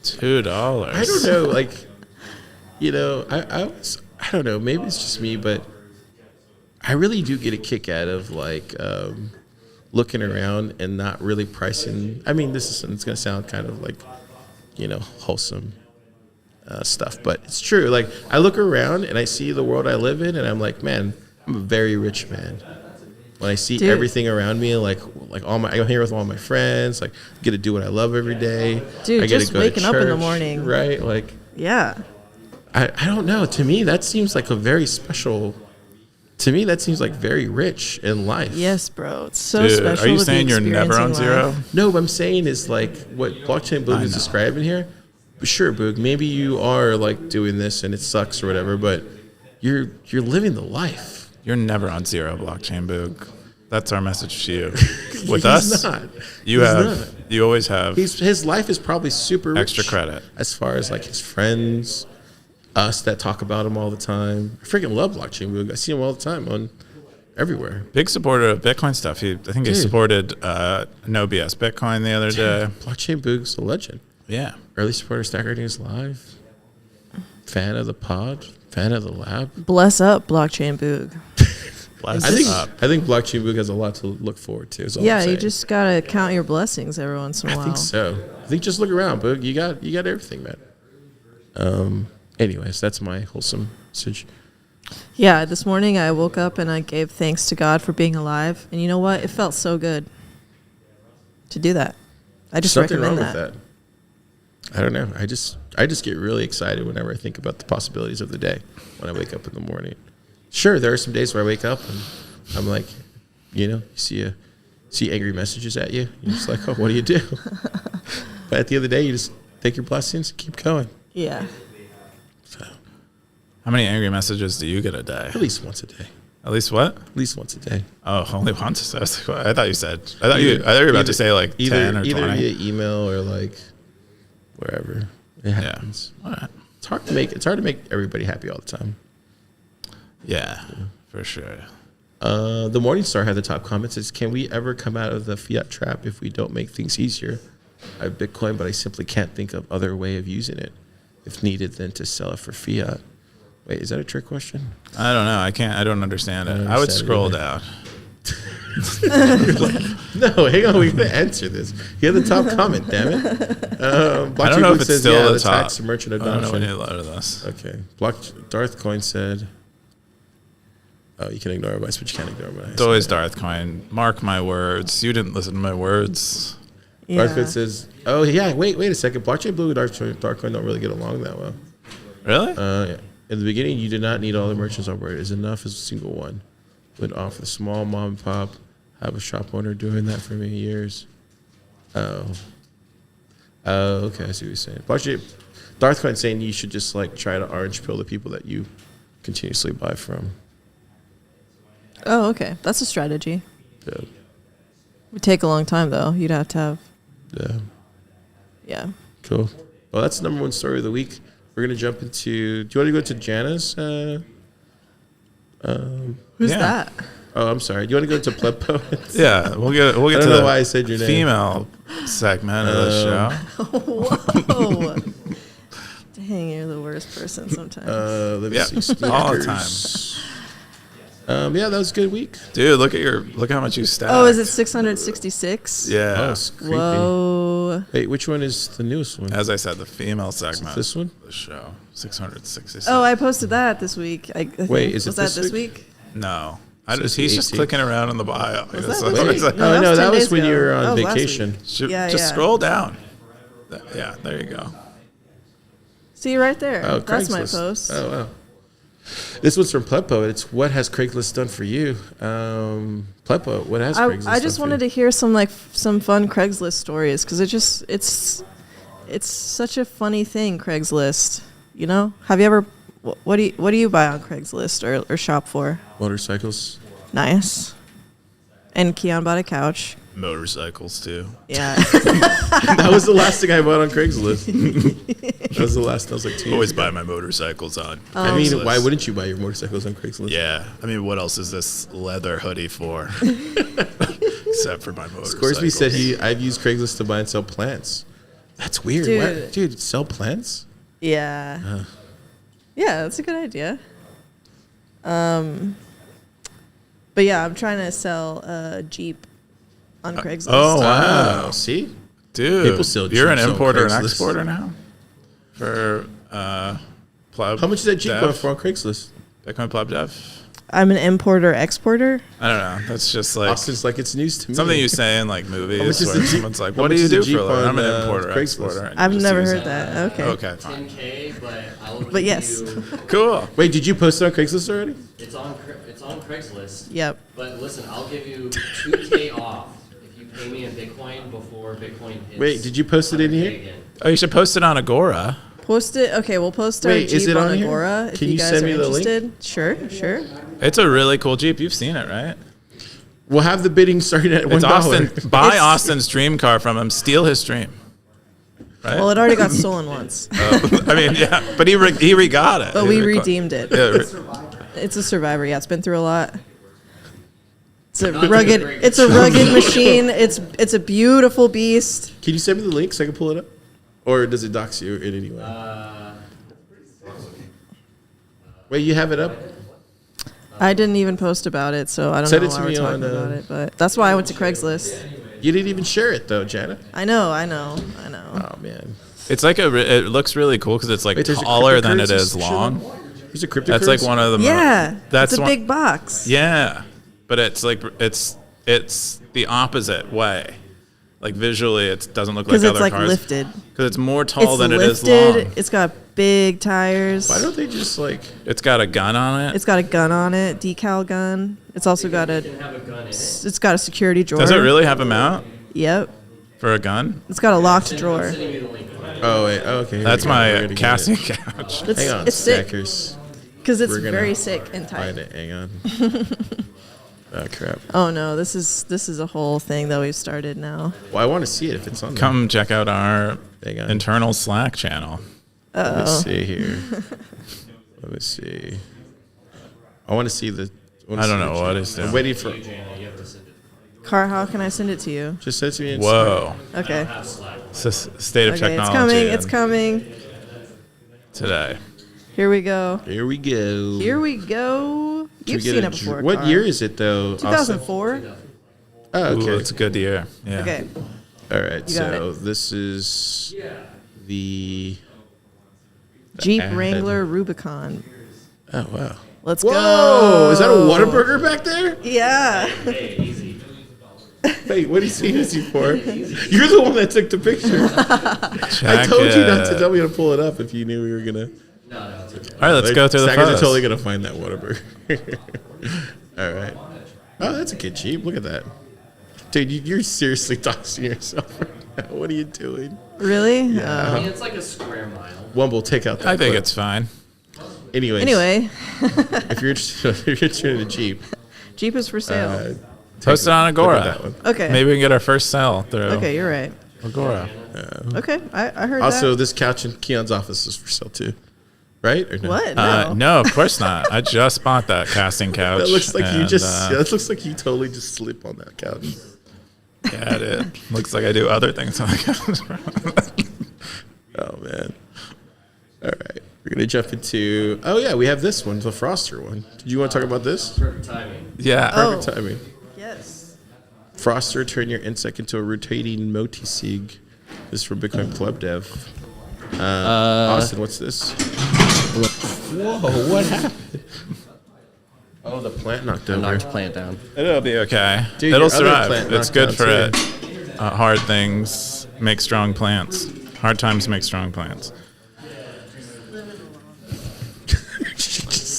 $2. I don't know, like, you know, I don't know, maybe it's just me, but I really do get a kick out of, like, looking around and not really pricing. I mean, it's going to sound kind of like, you know, wholesome stuff, but it's true. Like, I look around and I see the world I live in, and I'm like, man, I'm a very rich man. When I see everything around me, like I'm here with all my friends, like, I get to do what I love every day. Dude, I get just to go waking to up in the church, morning. right? Like, Yeah. I don't know. To me, that seems like a very special. To me, that seems like very rich in life. Yes, bro. It's so Dude, special. are you to be saying you're never on experiencing zero? life. No, what I'm saying is, like, what Blockchain Boog is describing here. Sure, Boog, maybe you are, like, doing this and it sucks or whatever, but you're living the life. You're never on zero, Blockchain Boog. That's our message to you. With He's us, not. you He's have, not. you always have His life is probably super rich. extra credit. As far as, like, his friends, us that talk about him all the time. I freaking love Blockchain Boog. I see him all the time on everywhere. Big supporter of Bitcoin stuff. I think he supported No BS Bitcoin the other day. Blockchain Boog's a legend. Yeah. Early supporter of Stacker News Live. Fan of the pod. Fan of the lab. Bless up, Blockchain Boog. Bless I up. think Blockchain Boog has a lot to look forward to. Is all I'm Yeah, you saying. just gotta count your blessings every once in a I while. think so. I think just look around, Boog. You got everything, man. Anyways, that's my wholesome message. Yeah, this morning I woke up and I gave thanks to God for being alive, and you know what? It felt so good to do that. I just Something wrong recommend with that. I don't know. I just get really excited whenever I think about the possibilities of the day when I wake up in the morning. Sure, there are some days where I wake up and I'm like, you know, you see angry messages at you. You're just like, oh, what do you do? But at the end of the day, you just take your blessings and keep going. Yeah. So How many angry messages do you get a day? at least once a day. At least what? At least once a day. Oh, only once. I was like, what? I thought you were about to say like 10 or 20. Either via email or like wherever it happens. All right. It's hard to make everybody happy all the time. Yeah, for sure. The Morningstar had the top comment says, "Can we ever come out of the fiat trap if we don't make things easier? I have Bitcoin, but I simply can't think of other way of using it, if needed, than to sell it for fiat." Wait, is that a trick question? I don't know. I don't understand it. don't I would understand scroll either. down. No, hang on. We gotta answer this. You have the top comment, damn it. I don't know if it's says, still the let's top. tax merchant I don't know adoption. when you loaded this. Okay. Darth Coin said, "Oh, you can ignore advice, but you can't ignore advice." It's always Darth Coin. Mark my words. You didn't listen to my words. Darth Coin Yeah. says, "Oh yeah, wait a second. Blockchain Blue and Darth Coin don't really get along that well. Really? Yeah. In the beginning, you did not need all the merchants on board. It is enough as a single one. Would offer the small mom and pop. Have a shop owner doing that for many years." Oh, okay. I see what you're saying. Blockchain, Darth Coin saying you should just like try to orange pill the people that you continuously buy from. Oh, okay. That's a strategy. Yeah. Would take a long time though. You'd have to have. Yeah. Yeah. Cool. Well, that's the number one story of the week. We're gonna jump into. Do you want to go to Jana's? Who's Yeah. that? Oh, I'm sorry. Do you want to go to Pleb Poets? Yeah, we'll get I to don't know the why I said your name. female segment of the show. Whoa. Dang, you're the worst person sometimes. Let me Yeah, see. all the time. Sneakers. Yeah, that was a good week. Dude, look how much you stacked. Oh, is it 666? Yeah. Oh, it's creepy. Whoa. Wait, which one is the newest one? As I said, the female segment. This one? of the show. 666. Oh, I posted that this week. I think. Wait, is it was that this this week? week? No. So it's He's just 18th. clicking around in the bio. Was That's that what this it's week? like. No, Oh, no, 10 that was days when you ago. were on That was last vacation. week. Yeah, Just yeah. scroll down. Yeah, there you go. See right there. Oh, That's my Craigslist. post. Oh, wow. This one's from Pleb Poet. It's what has Craigslist done for you? Pleb Poet, what has Craigslist done I just wanted to hear some fun Craigslist stories because it's such a funny thing. Craigslist, you know. Have you ever? What do you buy on Craigslist or shop for? Motorcycles. Nice. And Keyan bought a couch. motorcycles too. Yeah. That was the last thing I bought on Craigslist. That was the last. That was like 2 years Always ago. buy my motorcycles on. I mean, Craigslist. why wouldn't you buy your motorcycles on Craigslist? Yeah, I mean, what else is this leather hoodie for? Except for my motorcycles. Scoresby said I've used Craigslist to buy and sell plants. That's weird. Dude. Dude, sell plants? Yeah. Yeah, that's a good idea. But yeah, I'm trying to sell a Jeep on Craigslist. Oh wow, Wow. See? dude, People still you're an Jeeps on importer and Craigslist. exporter now for Pleb. How much is that Jeep Dev? going for on Craigslist? Bitcoin Pleb Dev? I'm an importer exporter. I don't know. That's just like Austin's like, it's news to me. something you say in like much movies is where the Jeep- someone's like, how "What do much you is the do Jeep for a living?" I'm an on, importer Craigslist? exporter. and you I've just never use heard it. that. Okay. Okay, fine. 10K, but I will. But yes. Cool. Wait, did you post it on Craigslist already? It's on Craigslist. Yep. But listen, I'll give you 2K off if you pay me in Bitcoin before Bitcoin hits. Wait, did you post it in 100K here? again. Oh, you should post it on Agora. Post it. Okay, we'll post our Wait, is Jeep it on on here? Agora if Can you you guys send are me the link? interested. Sure, sure. It's a really cool Jeep. You've seen it, right? We'll have the bidding starting at $1. It's Austin. Buy It's- Austin's dream car from him. Steal his dream. Right? Well, it already got stolen once, I mean, yeah, but he re-got it. but He we re- redeemed it. Yeah, It's a survivor. Yeah, it's been through a lot. It's a Not rugged. great. It's a rugged machine. It's a beautiful beast. Can you send me the link so I can pull it up? Or does it dox you in any way? Wait, you have it up? I didn't even post about it, so I don't Send know it to why we're me talking on, about it. But that's why I went to Craigslist. You didn't even share it though, Jana. I know. Oh man. It's like it looks really cool because it's like Wait, there's a taller than it cryptocurrency is shit long. There's a cryptocurrency. That's like one of the Yeah, that's it's a one, big box. Yeah, but it's like it's the opposite way. Like visually, it doesn't look like Because other it's like cars. lifted. Because it's more tall It's than it is lifted. long. It's got big tires. Why don't they just like? It's got a gun on it. It's got a gun on it, decal gun. It's also got You can a. have a gun in it. It's got a security drawer. Does it really have a mount Yep. for a gun? It's got a locked drawer. Sending you the link. Oh wait. Oh, okay. here That's we go. We're my gonna get casting it. couch. It's Hang on, it's sick stackers. because it's We're gonna very sick and tight. Find it. Hang on. Oh crap. Oh no, this is a whole thing that we've started now. Well, I want to see it if it's on there. Come check out our Hang on. internal Slack channel. Let me see here. Let me see. I want to see the. I don't know what it's I'm doing. waiting for. Jana, you have to send it. Car, how can I send it to you? Just send it to me. In Whoa, Okay. Have Slack. it's a state of Okay, it's technology. coming. It's and coming. today. Here we go. Here we go. Here we go. Should You've we get seen a it before. What Car. year is it though? Austin? 2004. Oh, Ooh, okay. it's a good year. Yeah. Okay. All right. You got So this is the. Jeep ad. Wrangler Rubicon. Oh wow. Let's Whoa! go. Is that a Whataburger back there? Yeah. Hey, easy. Wait, what are you seeing this for? You're the one that took the picture. I Check told you not to it. tell me to pull it up if you knew we were gonna. No, it's okay. All right, let's go through the Stackers are photos. totally gonna find that Whataburger. All right. Oh, that's a good Jeep. Look at that, dude. You're seriously tossing yourself right now. What are you doing? Really? Yeah. I mean, it's like a square mile. Wumble, take out that. I think clip. it's fine. Anyways, Anyway, if you're interested in a Jeep, Jeep is for sale. Post it on look at Agora. that one. Okay. Maybe we can get our first sell through Okay, you're right. Agora. Okay, I heard Also, that. this couch in Keon's office is for sale too, right? Or no? What? No. No, of course not. I just bought that casting couch. That looks like you and, just. That looks like you totally just sleep on that couch. Yeah, it is. Looks like I do other things on the couch. Oh man. All right, we're gonna jump into. Oh yeah, we have this one, the Froster one. Did you want to talk about this? Perfect timing. Yeah. Oh. Perfect timing. Yes. Froster, turn your insect into a rotating multi-sig. This is for Bitcoin Pleb Dev. Austin, what's this? Whoa, what happened? Oh, the plant knocked over. Knocked plant down. It'll be okay. Dude, It'll your other survive. plant It's knocked good down, for too. it. Hard things make strong plants. Hard times make strong plants.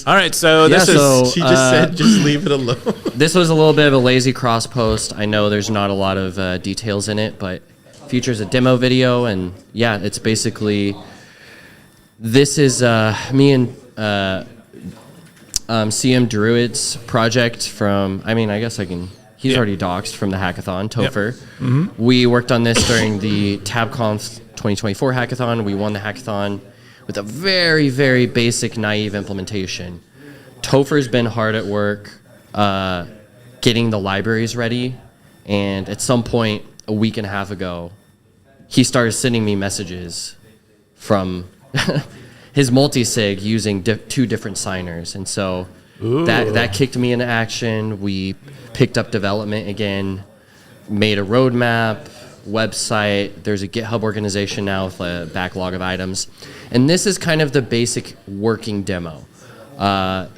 All right, so Yeah, this is so- She just said, just leave it alone. This was a little bit of a lazy cross post. I know there's not a lot of details in it, but features a demo video, and yeah, it's basically this is me and CM Druid's project from. I mean, I guess I can He's Yeah. already doxed from the hackathon, Topher. We worked on this during the TabConf 2024 hackathon. We won the hackathon with a very, very basic, naive implementation. Topher's been hard at work getting the libraries ready, and at some point a week and a half ago, he started sending me messages from his multi-sig using 2 different signers, and so that kicked me into action. We picked up development again, made a roadmap, website. There's a GitHub organization now with a backlog of items, and this is kind of the basic working demo.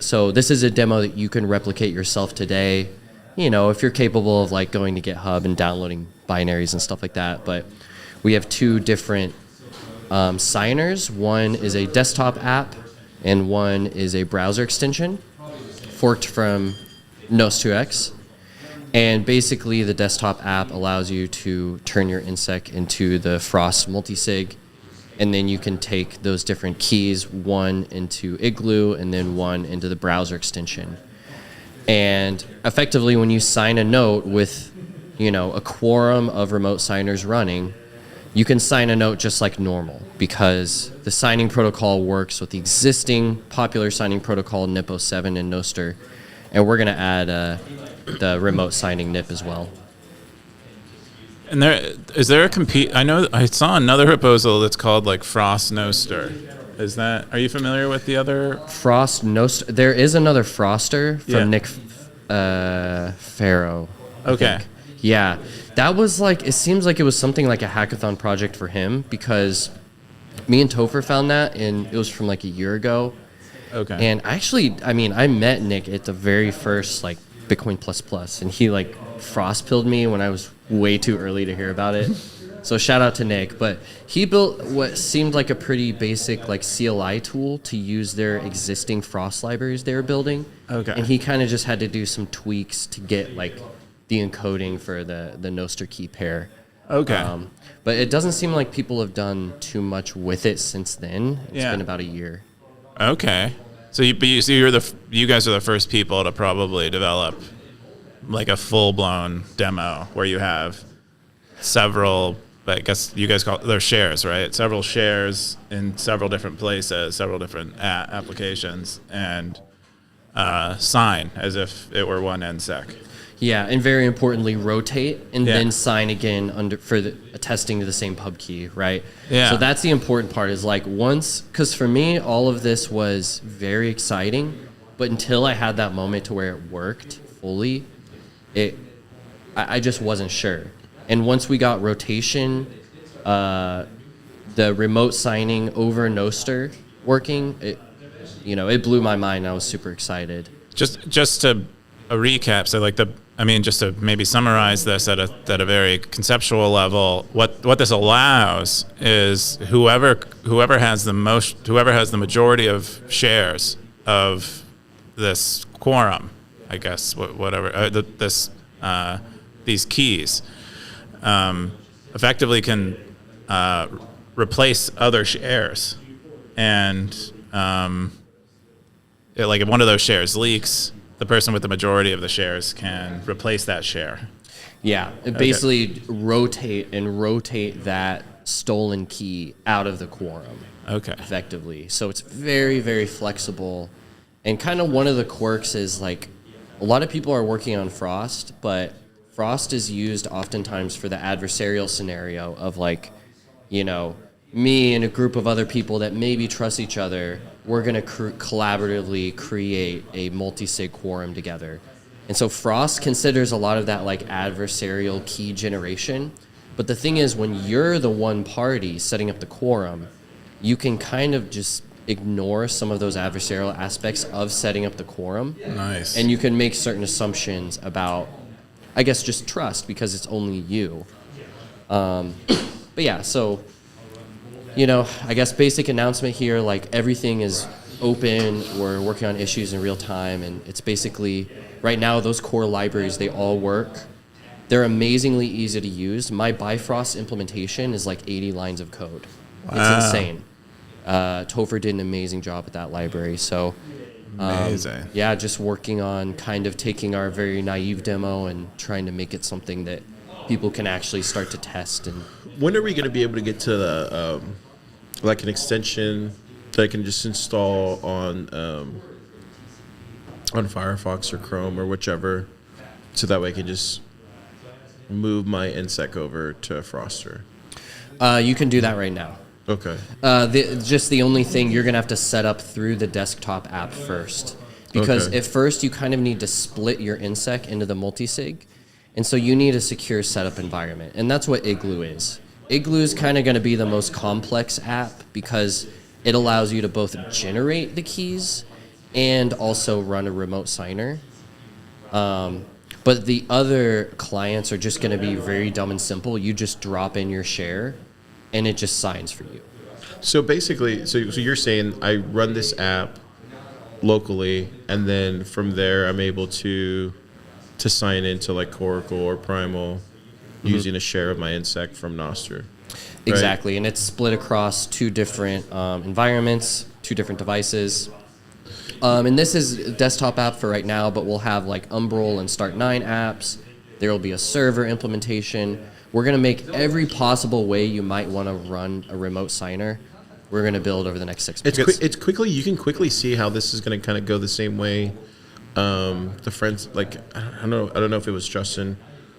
So this is a demo that you can replicate yourself today, you know, if you're capable of like going to GitHub and downloading binaries and stuff like that. But we have 2 different signers. One is a desktop app and one is a browser extension forked from Nos2x. And basically the desktop app allows you to turn your INSEC into the Frost multisig, and then you can take those different keys, one into Igloo and then one into the browser extension. And effectively when you sign a note with, you know, a quorum of remote signers running, you can sign a note just like normal, because the signing protocol works with the existing popular signing protocol NIP 07 and Nostr, and we're going to add the remote signing NIP as well. And is there a compete? I know I saw another proposal that's called like Frost Nostr. Is that? Are you familiar with the other? Frost Nostr. There is another Froster from Yeah. Nick Farrow. Okay. Yeah, that was like, it seems like it was something like a hackathon project for him, because me and Topher found that, and it was from like a year ago. Okay. And actually, I mean, I met Nick at the very first like Bitcoin++, and he like frost pilled me when I was way too early to hear about it. So shout out to Nick. But he built what seemed like a pretty basic like CLI tool to use their existing Frost libraries they were building. Okay. And he kind of just had to do some tweaks to get like the encoding for the Nostr key pair. Okay. But it doesn't seem like people have done too much with it since then. It's been about a year. Okay. So you guys are the first people to probably develop like a full blown demo where you have several, I guess you guys call it, they're shares, right? Several shares in several different places, several different applications, and sign as if it were one NSEC. Yeah, and very importantly, rotate and Yeah. then sign again for attesting to the same pub key, right? Yeah. So that's the important part, is like because for me, all of this was very exciting, but until I had that moment to where it worked fully, I just wasn't sure. And once we got rotation, the remote signing over Nostr working, it blew my mind. I was super excited. Just to a recap, so like just to maybe summarize this at a very conceptual level, what this allows is whoever has the majority of shares of this quorum, I guess, whatever these keys, effectively can replace other shares, and like if one of those shares leaks, the person with the majority of the shares can replace that share. Yeah, basically rotate that stolen key out of the quorum. Okay. Effectively. So it's very, very flexible. And kind of one of the quirks is like a lot of people are working on Frost, but Frost is used oftentimes for the adversarial scenario of like, me and a group of other people that maybe trust each other, we're going to collaboratively create a multi-sig quorum together. And so Frost considers a lot of that like adversarial key generation. But the thing is, when you're the one party setting up the quorum, you can kind of just ignore some of those adversarial aspects of setting up the quorum. Nice. And you can make certain assumptions about, I guess, just trust, because it's only you. But yeah, so, I guess basic announcement here, like everything is open. We're working on issues in real time, and it's basically, right now, those core libraries, they all work. They're amazingly easy to use. My Bifrost implementation is like 80 lines of code. Wow. It's insane. Topher did an amazing job at that library. So Amazing. Yeah, just working on kind of taking our very naive demo and trying to make it something that people can actually start to test. And When are we going to be able to get to the like an extension that I can just install on Firefox or Chrome or whichever, so that way I can just move my InSec over to Froster? you can do that right now. Okay. Just the only thing you're going to have to set up through the desktop app first. Because Okay. at first you kind of need to split your InSec into the multisig. And so you need a secure setup environment. And that's what Igloo is. Igloo is kind of going to be the most complex app because it allows you to both generate the keys and also run a remote signer. But the other clients are just going to be very dumb and simple. You just drop in your share and it just signs for you. So basically, so you're saying I run this app locally, and then from there I'm able to sign into like Coracle or Primal using a share of my InSec from Nostr. Right? Exactly, and it's split across two different environments, two different devices. And this is a desktop app for right now, but we'll have like Umbrel and Start9 apps. There will be a server implementation. We're going to make every possible way you might want to run a remote signer. We're going to build over the next 6 months. It's quickly, you can quickly see how this is going to kind of go the same way. The friends, like I don't know if it was Justin,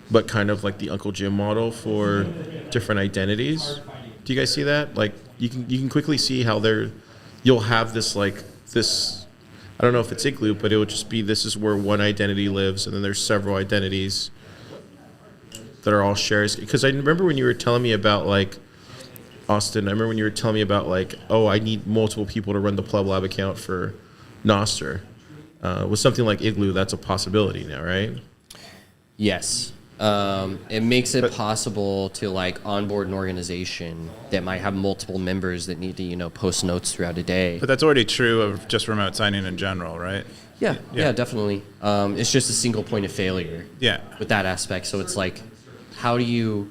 but kind of like the Uncle Jim model for different identities. Do you guys see that? Like you can quickly see how you'll have this like this. I don't know if it's Igloo, but it would just be this is where one identity lives, and then there's several identities that are all shares. Because I remember when you were telling me about like Austin, I remember when you were telling me about like, oh, I need multiple people to run the Pleb Lab account for Nostr. With something like Igloo, that's a possibility now, right? Yes. It makes it possible to like onboard an organization that might have multiple members that need to, post notes throughout a day. But that's already true of just remote signing in general, right? Yeah, definitely. It's just a single point of failure. Yeah. With that aspect, so it's like, how do you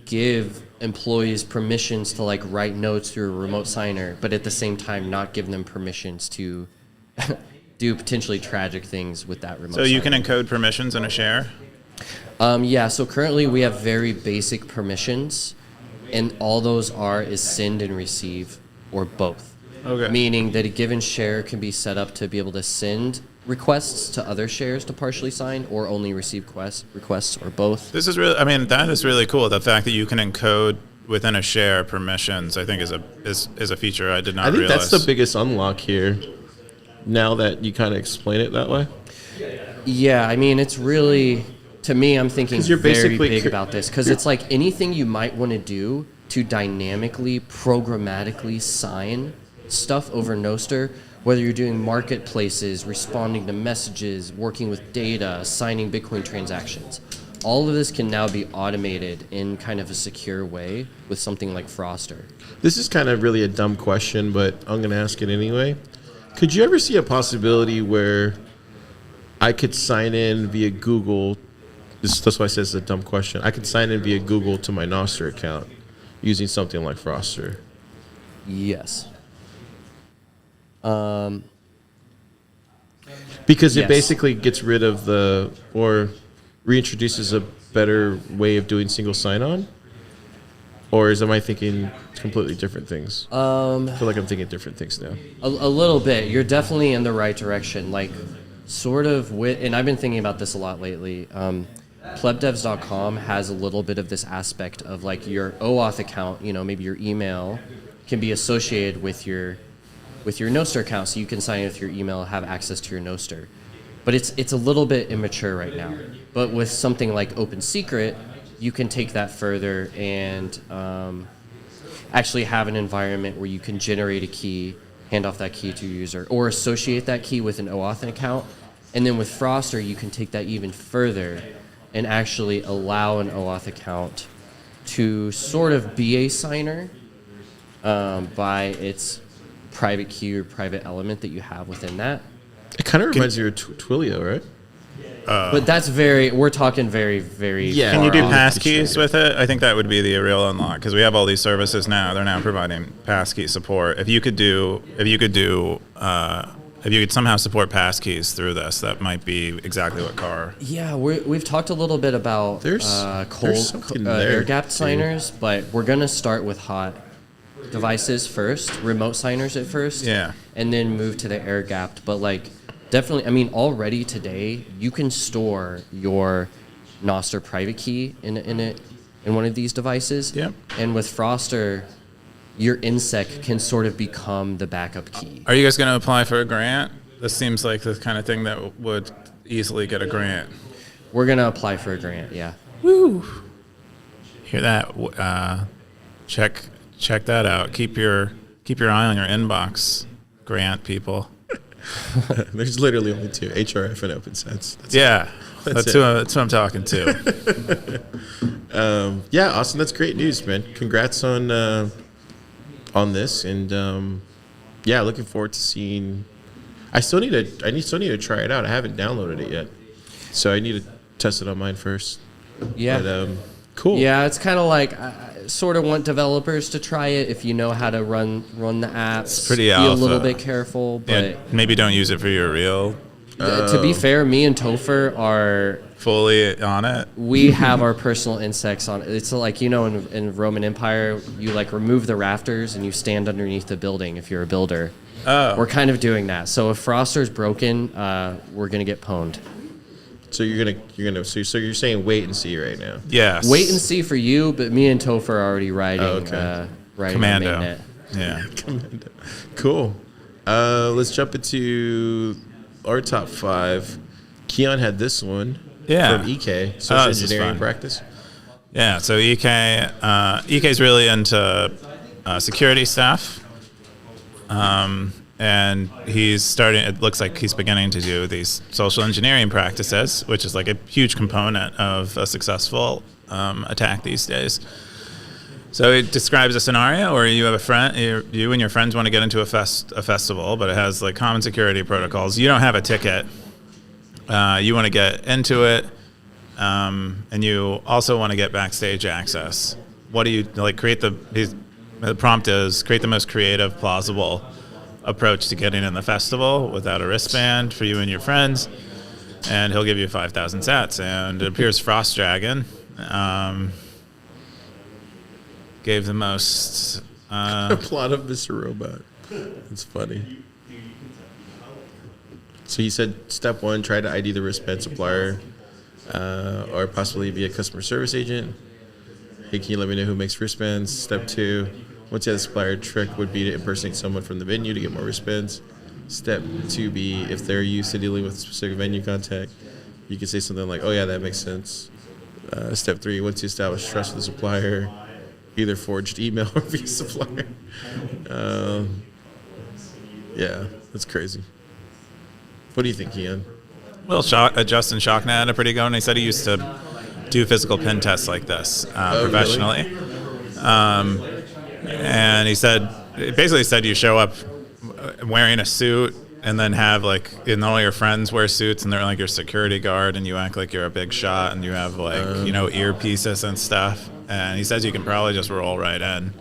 give employees permissions to like write notes through a remote signer, but at the same time not give them permissions to do potentially tragic things with that remote. So you can signer. encode permissions in a share? Yeah, so currently we have very basic permissions, and all those is send and receive, or both. Okay. Meaning that a given share can be set up to be able to send requests to other shares to partially sign, or only receive requests, or both. This is really, that is really cool. The fact that you can encode within a share permissions, I think is a feature I did not realize. I think that's the biggest unlock here, now that you kind of explain it that way. Yeah, it's really, to me, I'm thinking you're very basically big about this, because it's like anything you might want to do to dynamically, programmatically sign stuff over Nostr, whether you're doing marketplaces, responding to messages, working with data, signing Bitcoin transactions. All of this can now be automated in kind of a secure way with something like Froster. This is kind of really a dumb question, but I'm going to ask it anyway. Could you ever see a possibility where I could sign in via Google? That's why I said it's a dumb question. I could sign in via Google to my Nostr account using something like Froster. Yes. Because it Yes. basically gets rid of or reintroduces a better way of doing single sign-on? Or am I thinking completely different things? I feel like I'm thinking different things now. A little bit. You're definitely in the right direction. Like, sort of and I've been thinking about this a lot lately. Plebdevs.com has a little bit of this aspect of like your OAuth account, maybe your email can be associated with your Nostr account, so you can sign in with your email, have access to your Nostr. But it's a little bit immature right now. But with something like Open Secret, you can take that further and actually have an environment where you can generate a key, hand off that key to your user, or associate that key with an OAuth account. And then with Froster, you can take that even further and actually allow an OAuth account to sort of be a signer by its private key or private element that you have within that. It kind of reminds you of Twilio, right? But that's we're talking very, very Yeah. Can you do far off. passkeys with it? I think that would be the real unlock, because we have all these services now. They're now providing passkey support. If you could do if you could somehow support passkeys through this, that might be exactly what Car. Yeah, we've talked a little bit about There's something there, air-gapped too. signers, but we're going to start with hot devices first, remote signers at first, Yeah. and then move to the air-gapped. But, like, definitely, I mean, already today, you can store your Noster private key in one of these devices. Yep. And with Froster, your InSec can sort of become the backup key. Are you guys going to apply for a grant? This seems like the kind of thing that would easily get a grant. We're going to apply for a grant, yeah. Hear that? Check that out. Keep your eye on your inbox, grant people. There's literally only two: HRF and OpenSense. That's who I'm talking to. Yeah, Austin, that's great news, man. Congrats on this, and yeah, looking forward to seeing. I still need to try it out. I haven't downloaded it yet, so I need to test it on mine first. Yeah. But, cool. Yeah, it's kind of like I sort of want developers to try it if you know how to run the apps. It's pretty Be alpha. a little bit careful, but Yeah, maybe don't use it for your real. to be fair, me and Topher are. Fully on it. We have our personal insects on. It's like, you know, in Roman Empire, you like remove the rafters and you stand underneath the building if you're a builder. Oh. We're kind of doing that. So if Froster's broken, we're gonna get pwned. So so you're saying wait and see right now. Yes. Wait and see for you, but me and Topher are already riding. Riding Commando. the mainnet. Yeah. Cool. Let's jump into our top 5. Keyan had this one. Yeah. From EK, Social this is Engineering fun. Practice. Yeah. So EK's really into security stuff. And he's starting, it looks like he's beginning to do these social engineering practices, which is like a huge component of a successful attack these days. So it describes a scenario where you have a friend, you and your friends want to get into a festival, but it has like common security protocols. You don't have a ticket. You want to get into it, and you also want to get backstage access. What do you like? The prompt is create the most creative, plausible approach to getting in the festival without a wristband for you and your friends, and he'll give you 5,000 sats. And it appears Frost Dragon gave the most. A plot of Mr. Robot. It's funny. So you said step 1, try to ID the wristband supplier, or possibly be a customer service agent. Hey, can you let me know who makes wristbands? Step 2, once you have the supplier, trick would be to impersonate someone from the venue to get more wristbands. Step 2B, if they're used to dealing with a specific venue contact, you can say something like, oh yeah, that makes sense. Step 3, once you establish trust with the supplier, either forged email or via supplier. Yeah, that's crazy. What do you think, Keyan? Well, Justin Shocknet had a pretty good one. He said he used to do physical pen tests like this professionally. Really? And he basically said you show up wearing a suit and then have and all your friends wear suits and they're like your security guard and you act like you're a big shot and you have earpieces and stuff. And he says you can probably just roll right in.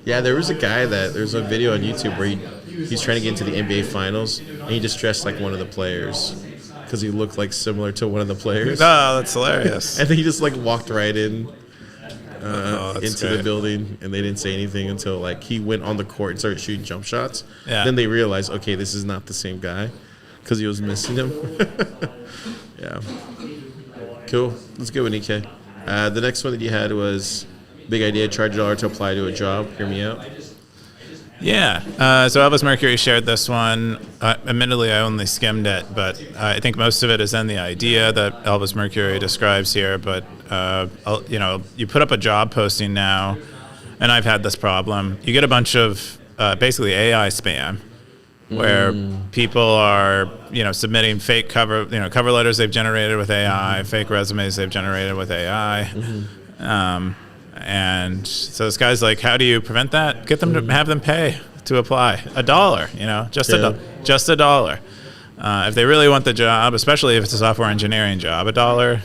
Yeah, there's a video on YouTube where he's trying to get into the NBA Finals, and he just dressed like one of the players because he looked like similar to one of the players. Oh, that's hilarious. And then he just walked right in that's into the great. building, and they didn't say anything until he went on the court and started shooting jump shots. Yeah. Then they realized, okay, this is not the same guy because he was missing him. Yeah. Cool. Let's go with EK. The next one that you had was big idea, charge $1 to apply to a job. Hear me out. Yeah. So Elvis Mercury shared this one. Admittedly, I only skimmed it, but I think most of it is in the idea that Elvis Mercury describes here. But, you put up a job posting now, and I've had this problem. You get a bunch of basically AI spam where people are, submitting fake cover letters they've generated with AI, fake resumes they've generated with AI. And so this guy's like, how do you prevent that? Get them to have them pay to apply $1, just $1. If they really want the job, especially if it's a software engineering job, $1,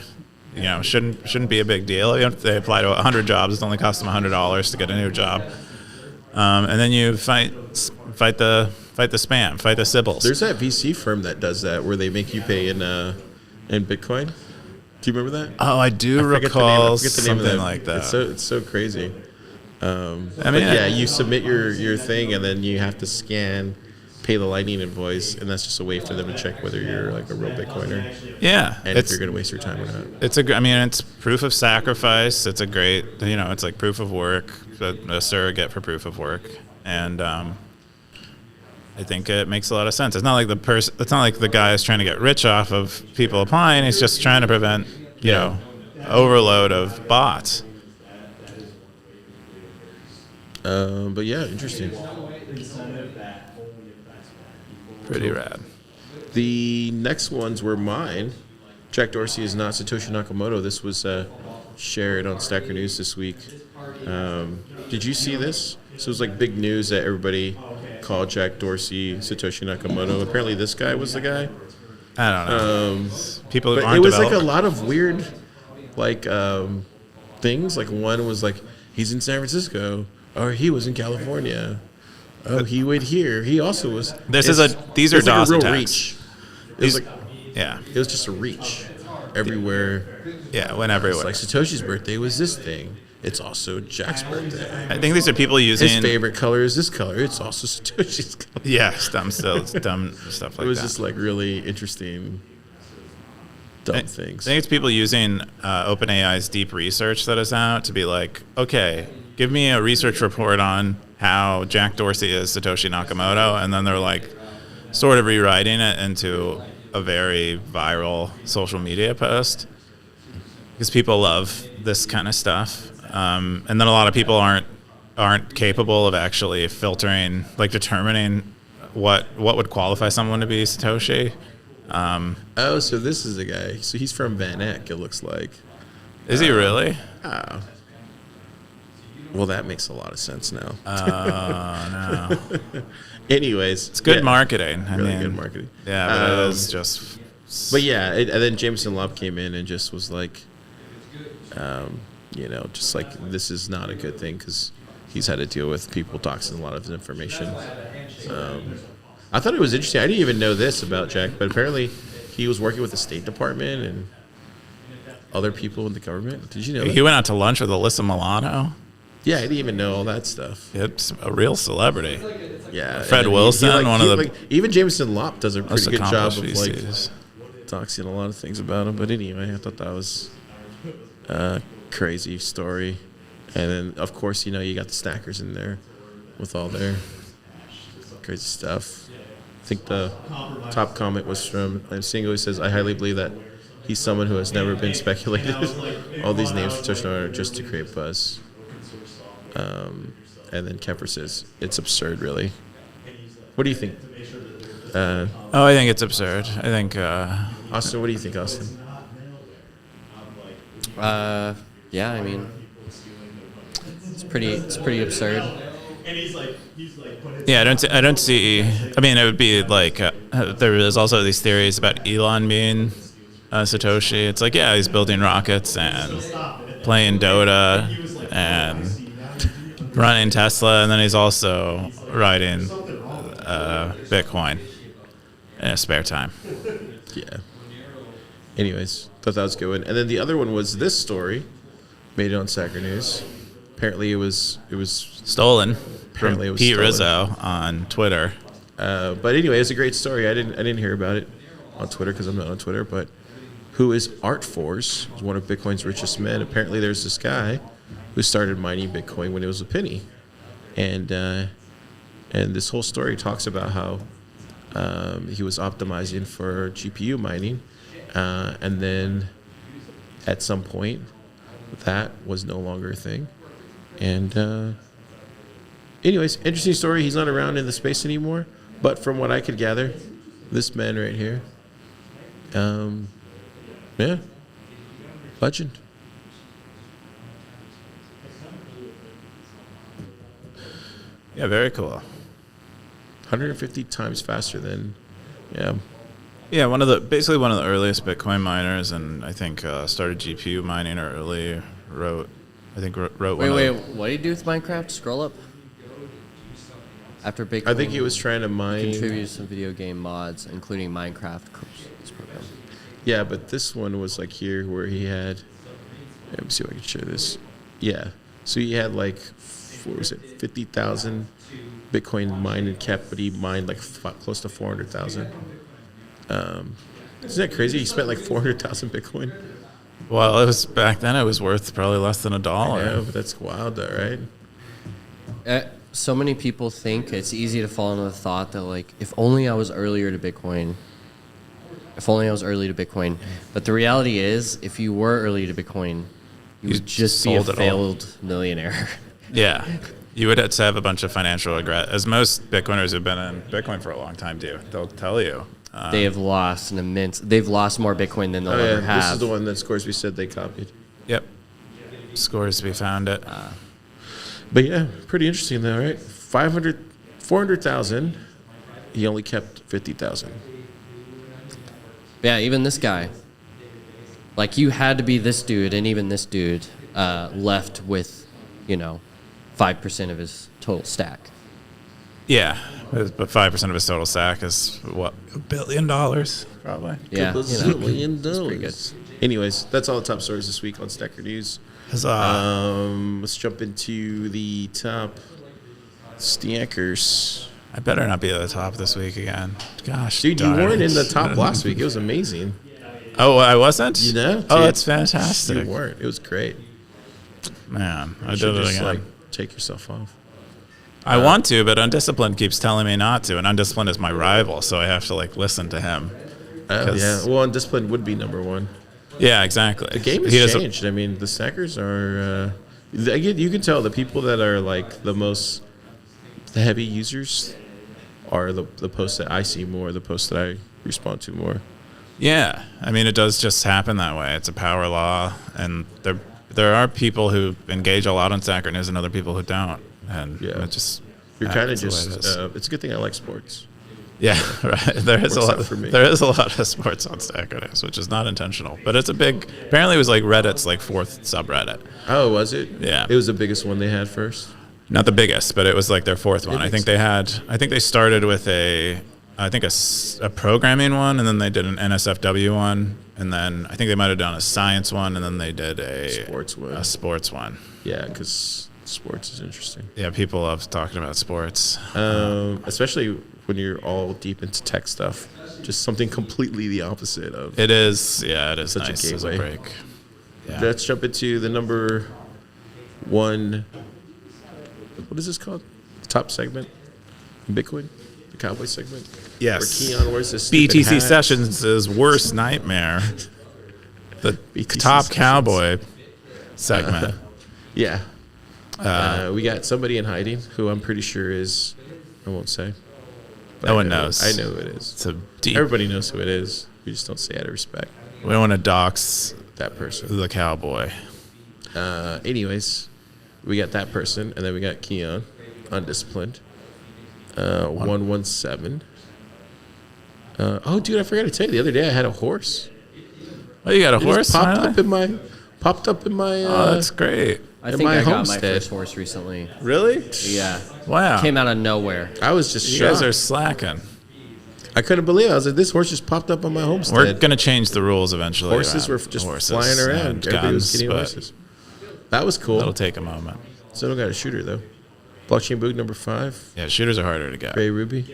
shouldn't be a big deal. If they apply to 100 jobs, it only costs them $100 to get a new job. And then you fight the Fight the spam. Fight the Sybils. There's that VC firm that does that where they make you pay in Bitcoin. Do you remember that? Oh, I do recall something like that. It's so crazy. I But mean, yeah, you submit your thing, and then you have to pay the Lightning invoice, and that's just a way for them to check whether you're like a real Bitcoiner yeah, and if you're going to waste your time or not. it's proof of sacrifice. It's a great, it's like proof of work, a surrogate for proof of work, and I think it makes a lot of sense. It's not like it's not like the guy is trying to get rich off of people applying. He's just trying to prevent, overload of bots. But yeah, interesting. Pretty rad. The next ones were mine. Jack Dorsey is not Satoshi Nakamoto. This was shared on Stacker News this week. Did you see this? So it was like big news that everybody called Jack Dorsey Satoshi Nakamoto. Apparently this guy was the guy. I don't know. People But aren't it was developed. like a lot of weird things. Like one was like, he's in San Francisco, or he was in California. Oh, he went here. He also was. These are it's DOS like a real attacks. reach. It was like Yeah. it was just a reach everywhere. Yeah, went It's everywhere. like Satoshi's birthday was this thing. It's also Jack's birthday. I think these are people using. His favorite color is this color. It's also Satoshi's color. Yeah, dumb stuff like It was that. just like really interesting, dumb I things. think it's people using OpenAI's deep research that is out to be like, okay, give me a research report on how Jack Dorsey is Satoshi Nakamoto, and then they're like sort of rewriting it into a very viral social media post because people love this kind of stuff. And then a lot of people aren't capable of actually filtering, like determining what would qualify someone to be Satoshi. Oh, so this is the guy. So he's from Van Eck, it looks like. Is he really? Oh. Well, that makes a lot of sense now. Oh, no. Anyways. It's good marketing. I Really mean, good marketing. Yeah, but it was just... But yeah, and then Jameson Lopp came in and just was like, just like, this is not a good thing because he's had to deal with people doxing a lot of his information. I thought it was interesting. I didn't even know this about Jack, but apparently he was working with the State Department and other people in the government. Did you know that? He went out to lunch with Alyssa Milano. Yeah, I didn't even know all that stuff. It's a real celebrity. Yeah, Fred and then Wilson, one of the even Jameson Lopp does a most pretty good job accomplished of like VCs. doxing a lot of things about him. But anyway, I thought that was a crazy story. And then, of course, you got the Stackers in there with all their crazy stuff. I think the top comment was from Singo. He says, "I highly believe that he's someone who has never been speculated. All these names for touchdown are just to create buzz." And then Kemper says, "It's absurd, really." What do you think? I think it's absurd. I think... Austin, what do you think, Austin? Yeah, I mean, it's pretty absurd. Yeah, I don't see... I mean, it would be like... there is also these theories about Elon being Satoshi. It's like, yeah, he's building rockets and playing Dota and running Tesla, and then he's also riding Bitcoin in his spare time. Yeah. Anyways, thought that was a good one. And then the other one was this story, made it on Sacker News. Apparently it was Stolen from Apparently it was Pete stolen. Rizzo on Twitter. But anyway, it's a great story. I didn't hear about it on Twitter because I'm not on Twitter. But who is Art Force? He's one of Bitcoin's richest men. Apparently, there's this guy who started mining Bitcoin when it was a penny, and this whole story talks about how he was optimizing for GPU mining, and then at some point that was no longer a thing. And anyways, interesting story. He's not around in the space anymore. But from what I could gather, this man right here, yeah, legend. Yeah, very cool. 150 times faster than, yeah. Yeah, basically one of the earliest Bitcoin miners, and I think started GPU mining early. Wrote Wait, one. what do you do with Minecraft? Scroll up. After Bitcoin, I think he was trying to mine. contributed some video game mods, including Minecraft. This program. Yeah, but this one was like here where he had. Let me see if I can share this. Yeah, so he had like, what was it, 50,000 Bitcoin mined and kept, but he mined like close to 400,000. Isn't that crazy? He spent like 400,000 Bitcoin. Well, it was back then. It was worth probably less than $1. Yeah, but that's wild, though, right? So many people think it's easy to fall into the thought that, like, if only I was earlier to Bitcoin. If only I was early to Bitcoin. But the reality is, if you were early to Bitcoin, you would just be a sold it all. failed millionaire. Yeah. You would have to have a bunch of financial regret, as most Bitcoiners who've been in Bitcoin for a long time do. They'll tell you. They have lost an immense. They've lost more Bitcoin than they'll Oh, yeah, ever have. this is the one that Scoresby said they copied. Yep. Scores, we found it. But yeah, pretty interesting though, right? 400,000. He only kept 50,000. Yeah, even this guy. Like, you had to be this dude, and even this dude left with, 5% of his total stack. Yeah. But 5% of his total stack is, what, $1 billion, probably? Yeah, $1 billion. pretty good. Anyways, that's all the top stories this week on Stacker News. Huzzah. Let's jump into the top stackers. I better not be at the top this week again. Gosh, Dude, you darn weren't it. in the top last week. It was amazing. Oh, I wasn't? You know? Oh, dude. that's fantastic. You weren't. It was great. Man, I You did should it just, again. take yourself off. I want to, but Undisciplined keeps telling me not to, and Undisciplined is my rival, so I have to listen to him. Oh, 'Cause- yeah. Well, Undisciplined would be number one. Yeah, exactly. The game has changed. I mean, the stackers are. You can tell the people that are the heavy users are the posts that I see more, the posts that I respond to more. Yeah, I mean, it does just happen that way. It's a power law, and there are people who engage a lot on Stacker News and other people who don't, and Yeah. it just You're kind of happens the way just. it is. It's a good thing I like sports. Yeah, right. There is a Works out lot. for me. There is a lot of sports on Stacker News, which is not intentional, but it's a big. Apparently, it was like Reddit's fourth subreddit. Oh, was it? Yeah. It was the biggest one they had first. Not the biggest, but it was like their fourth one. I makes think they started with a programming one, and then they did an NSFW one, and then I think they might have done a science one, and then they did a Sports one. A sports one. Yeah, because sports is interesting. Yeah, people love talking about sports. Especially when you're all deep into tech stuff. Just something completely the opposite of. It is. Yeah, it is Such a nice as a gateway. break. Yeah. Let's jump into the number one. What is this called? Top segment in Bitcoin? The Cowboy segment? Yes. Where Keyan wears this stupid BTC hat. Sessions' worst nightmare. The BTC top Sessions. cowboy segment. Yeah. We got somebody in hiding who I'm pretty sure is. I won't say. But No I one know- knows. I know who it is. It's a deep. Everybody knows who it is. We just don't say out of respect. We don't want to dox That person. the cowboy. Anyways, we got that person, and then we got Keyan, undisciplined. 117. Oh, dude, I forgot to tell you. The other day I had a horse. Oh, you got a It horse? just popped finally? up in my. Oh, that's great. I In think my I got my homestead. first horse recently. Really? Yeah. Wow. Came out of nowhere. I was just You shocked. guys are slacking. I couldn't believe it. I was like, this horse just popped up on my homestead. We're going to change the rules eventually. Horses around were just horses flying around. and Everybody was guns, getting but horses. That was cool. That'll take a moment. Still got a shooter though. Blockchain Boog number 5. Yeah, shooters are harder to get. Gray Ruby.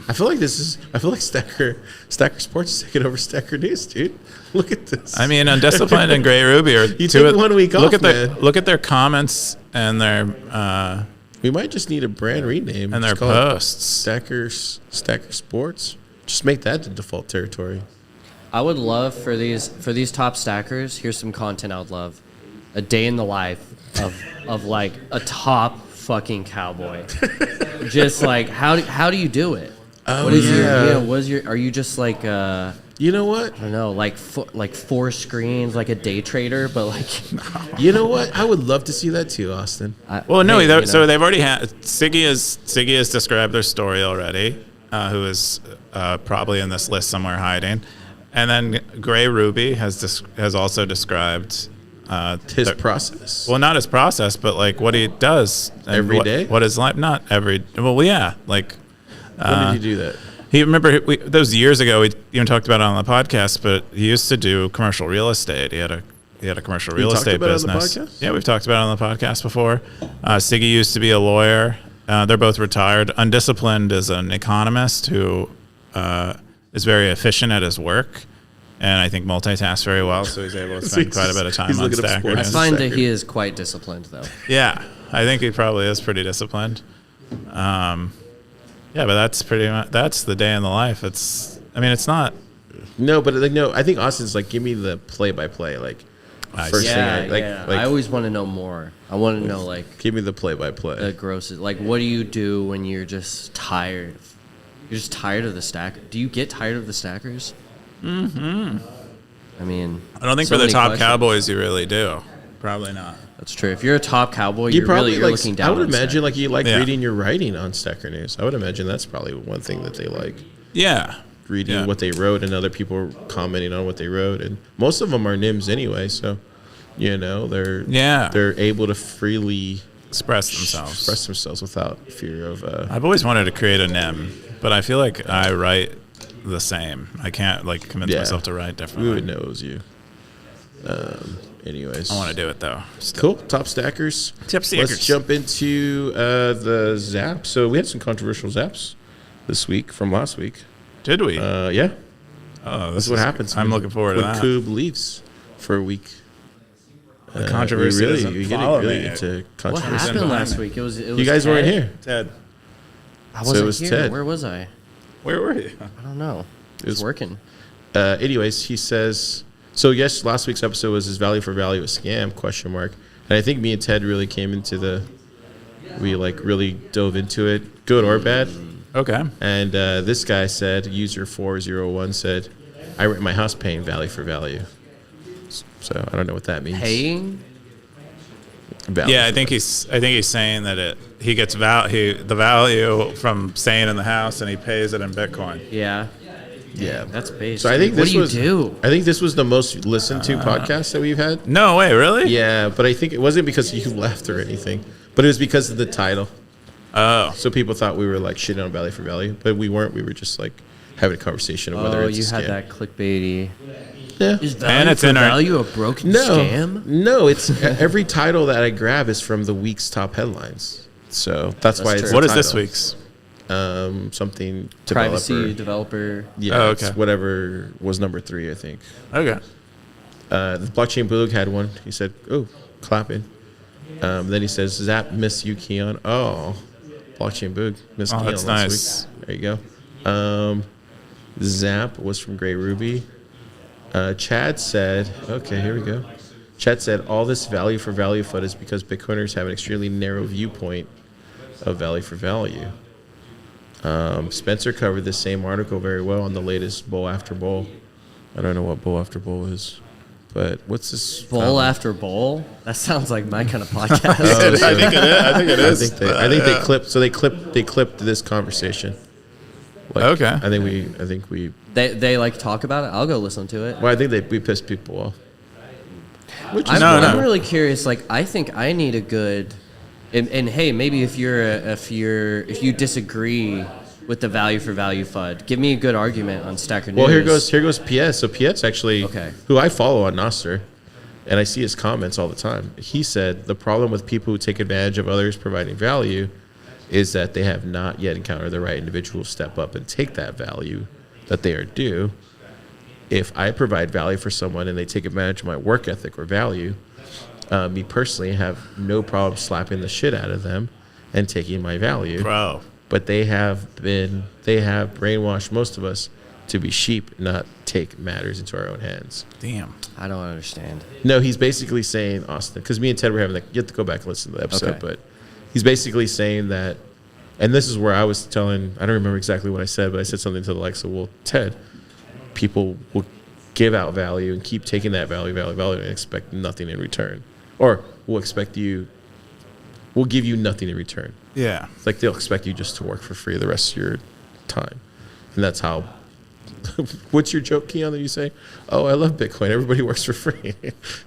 I feel like Stacker Sports is taking over Stacker News, dude. Look at this. I mean, Undisciplined and Gray Ruby are You two took of- 1 week look off, at their man. look at their comments and their We might just need a brand rename. and their Just call it posts. Stacker Sports. Just make that the default territory. I would love for these top stackers. Here's some content I would love: a day in the life of like a top fucking cowboy. Just like how do you do it? Oh, What is yeah. are you just like You know what? I don't know, like 4 screens, like a day trader, but like You know what? I would love to see that too, Austin. Well, no, hey, so they've already had Siggy has described their story already, who is probably in this list somewhere hiding, and then Gray Ruby has also described His they're- process. Well, not his process, but like what he does and Every what, day? What his life? Not every. Well, yeah. Like When did he do that? he remember those years ago. We even talked about it on the podcast, but he used to do commercial real estate. He had a commercial real talked estate about it on the business. podcast? Yeah, we've talked about it on the podcast before. Siggy used to be a lawyer. They're both retired. Undisciplined is an economist who is very efficient at his work. And I think multitasks very well, so he's able to spend quite a bit of time He's on looking up Stacker sports. I News. find that Stacker. he is quite disciplined, though. Yeah, I think he probably is pretty disciplined. Yeah, but that's that's the day in the life. It's not. No, but like, no, I think Austin's like, give me the play-by-play. Like, I first see. thing Yeah, like, I always want to know more. I want to know, like, give me the play-by-play. the grossest. Like, what do you do when you're just tired? You're just tired of the stack. Do you get tired of the stackers? Mm-hmm. I mean, I don't think so for the many top questions. Cowboys you really do. Probably not. That's true. If you're a top cowboy, you you're probably you're like. looking down. I would on imagine stack. like you like Yeah. reading your writing on Stacker News. I would imagine that's probably one thing that they like. Yeah. Reading Yeah. what they wrote and other people commenting on what they wrote, and most of them are NIMS anyway. So, they're able to freely Express themselves. express themselves without fear of. I've always wanted to create a NIM, but I feel like I write the same. I can't like convince Yeah. myself to write We differently. would know it was you. Anyways, I want to do it though. cool. Top stackers. Top stackers. Let's jump into the zap. So we had some controversial zaps this week from last week. Did we? Yeah, oh, that's what happens. I'm when- looking forward to when that. Coob leaves for a week. The controversy doesn't we get follow really me. into What controversy. happened behind last me. week? It was You guys weren't Ted? here. Ted, I So it wasn't was here. Ted. Where was I? where were you? I don't know. It was was- working. Anyways, he says. So yes, last week's episode was his value for value a scam ? And I think me and Ted really came into we like really dove into it, good or bad. Okay. And this guy said, user 401 said, I rent my house paying value for value. So I don't know what that means. Paying? Value Yeah, I for think he's saying that he gets the value from staying in the house and he pays it in Bitcoin. Yeah. Yeah. That's base. So I think what this do you was do? I think this was the most listened to podcast that we've had. No way, really? Yeah, but I think it wasn't because you left or anything, but it was because of the title. Oh, So people thought we were like shitting on value for value, but we weren't. We were just like having a conversation of whether Oh, it's you a had scam. that clickbaity. Yeah. Is And value it's for in our- value a broken No, scam? no. It's every title that I grab is from the week's top headlines. So that's why That's it's true. what a is this title. week's? Something Privacy developer. developer. Yeah, Oh, it's okay. whatever was number 3, I think. Okay. The blockchain Boog had one. He said, "Oh, clapping." Then he says, "Zap miss you, Keyan." Oh, blockchain Boog miss Oh, Keyan that's last nice. week. There you go. Zap was from Gray Ruby. Chad said, "Okay, here we go." Chad said, "All this value for value FUD is because Bitcoiners have an extremely narrow viewpoint of value for value." Spencer covered this same article very well on the latest Bull After Bull. I don't know what Bull After Bull is, but what's this? Bowl after bowl? That sounds like my kind of podcast. I think it is. I think it I is. think they clipped. So they clipped this conversation. Like, Okay. I think we. They like talk about it. I'll go listen to it. Well, I think we pissed people off. Which is No, I'm no. really curious. Like, I think I need a good, and hey, maybe if you disagree with the value for value FUD, give me a good argument on Stacker News. Well, here goes PS. So PS actually, Okay. who I follow on Nostr, and I see his comments all the time. He said the problem with people who take advantage of others providing value is that they have not yet encountered the right individual to step up and take that value that they are due. If I provide value for someone and they take advantage of my work ethic or value, me personally have no problem slapping the shit out of them and taking my value. Bro. But they have brainwashed most of us to be sheep, not take matters into our own hands. Damn. I don't understand. No, he's basically saying, Austin, because me and Ted were having you have to go back and listen to the episode, Okay. but he's basically saying that, and this is where I was telling, I don't remember exactly what I said, but I said something to the likes of, well, Ted, people will give out value and keep taking that value, and expect nothing in return. Or we'll give you nothing in return. Yeah. It's like they'll expect you just to work for free the rest of your time. And that's how. What's your joke, Keyan, that you say? Oh, I love Bitcoin. Everybody works for free.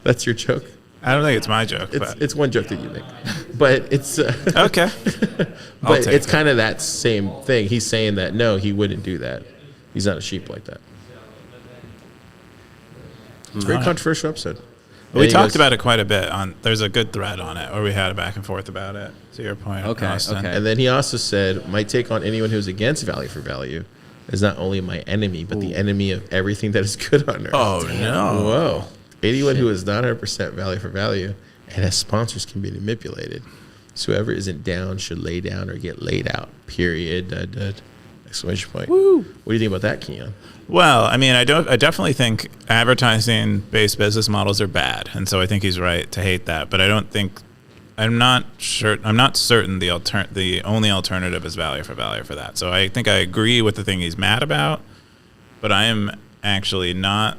That's your joke? I don't think it's my joke, It's but it's one joke that you make, but it's okay. but take it's it. kind of that same thing. He's saying that no, he wouldn't do that. He's not a sheep like that. It's a very Alright. controversial episode. We And he talked goes- about it quite a bit. There's a good thread on it where we had a back and forth about it. To your point, Okay, Austin. okay. And then he also said, my take on anyone who's against value for value is not only my enemy, but the enemy of everything that is good on earth. Oh no! Whoa. Anyone who is not 100% value for value and has sponsors can be manipulated. So whoever isn't down should lay down or get laid out. Period. Exclamation point. Woo. What do you think about that, Keyan? Well, I mean, I definitely think advertising-based business models are bad, and so I think he's right to hate that. But I don't think I'm not certain the only alternative is value for value for that. So I think I agree with the thing he's mad about, but I am actually not.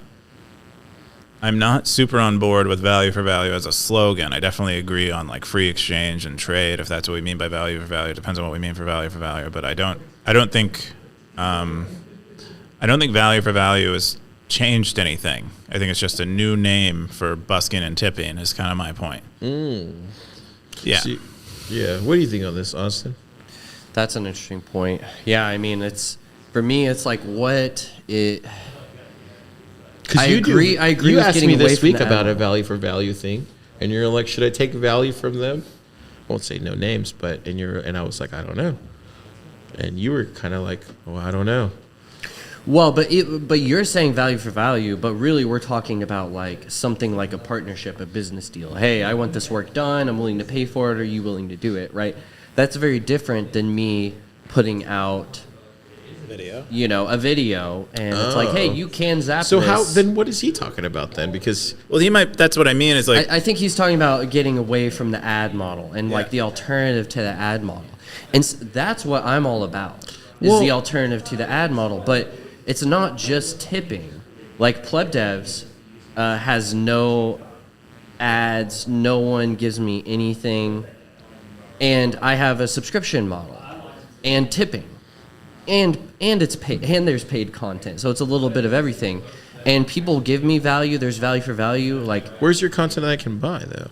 I'm not super on board with value for value as a slogan. I definitely agree on like free exchange and trade, if that's what we mean by value for value. It depends on what we mean for value for value. But I don't think value for value has changed anything. I think it's just a new name for busking and tipping is kind of my point. Yeah. See, yeah. What do you think on this, Austin? That's an interesting point. Yeah, I mean, for me, it's like what it. I agree. I agree You with asked getting me away this from week the about a ad- value for value thing, and you're like, should I take value from them? I won't say no names, but and I was like, I don't know. And you were kind of like, well, I don't know. Well, but you're saying value for value, but really we're talking about like something like a partnership, a business deal. Hey, I want this work done. I'm willing to pay for it. Are you willing to do it? Right? That's very different than me putting out a video, and it's like, hey, you can zap So this. then what is he talking about then? Because Well, he might. That's what I mean. Is like I think he's talking about getting away from the ad model and like the alternative to the ad model, and that's what I'm all about is Well- the alternative to the ad model. But it's not just tipping. Like Pleb Devs has no ads, no one gives me anything, and I have a subscription model and tipping. And it's paid, and there's paid content, so it's a little bit of everything. And people give me value. There's value for value. Like where's your content I can buy though?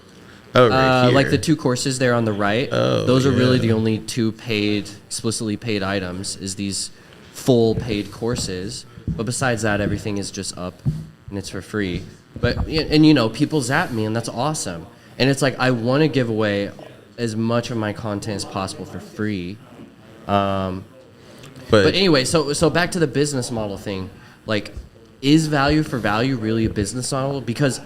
Oh, right here. like the 2 courses there on the right. Oh, Those are really yeah. the only 2 explicitly paid items. Is these full paid courses? But besides that, everything is just up, and it's for free. But people zap me, and that's awesome. And it's like I want to give away as much of my content as possible for free. But anyway, so back to the business model thing. Like, is value for value really a business model? Because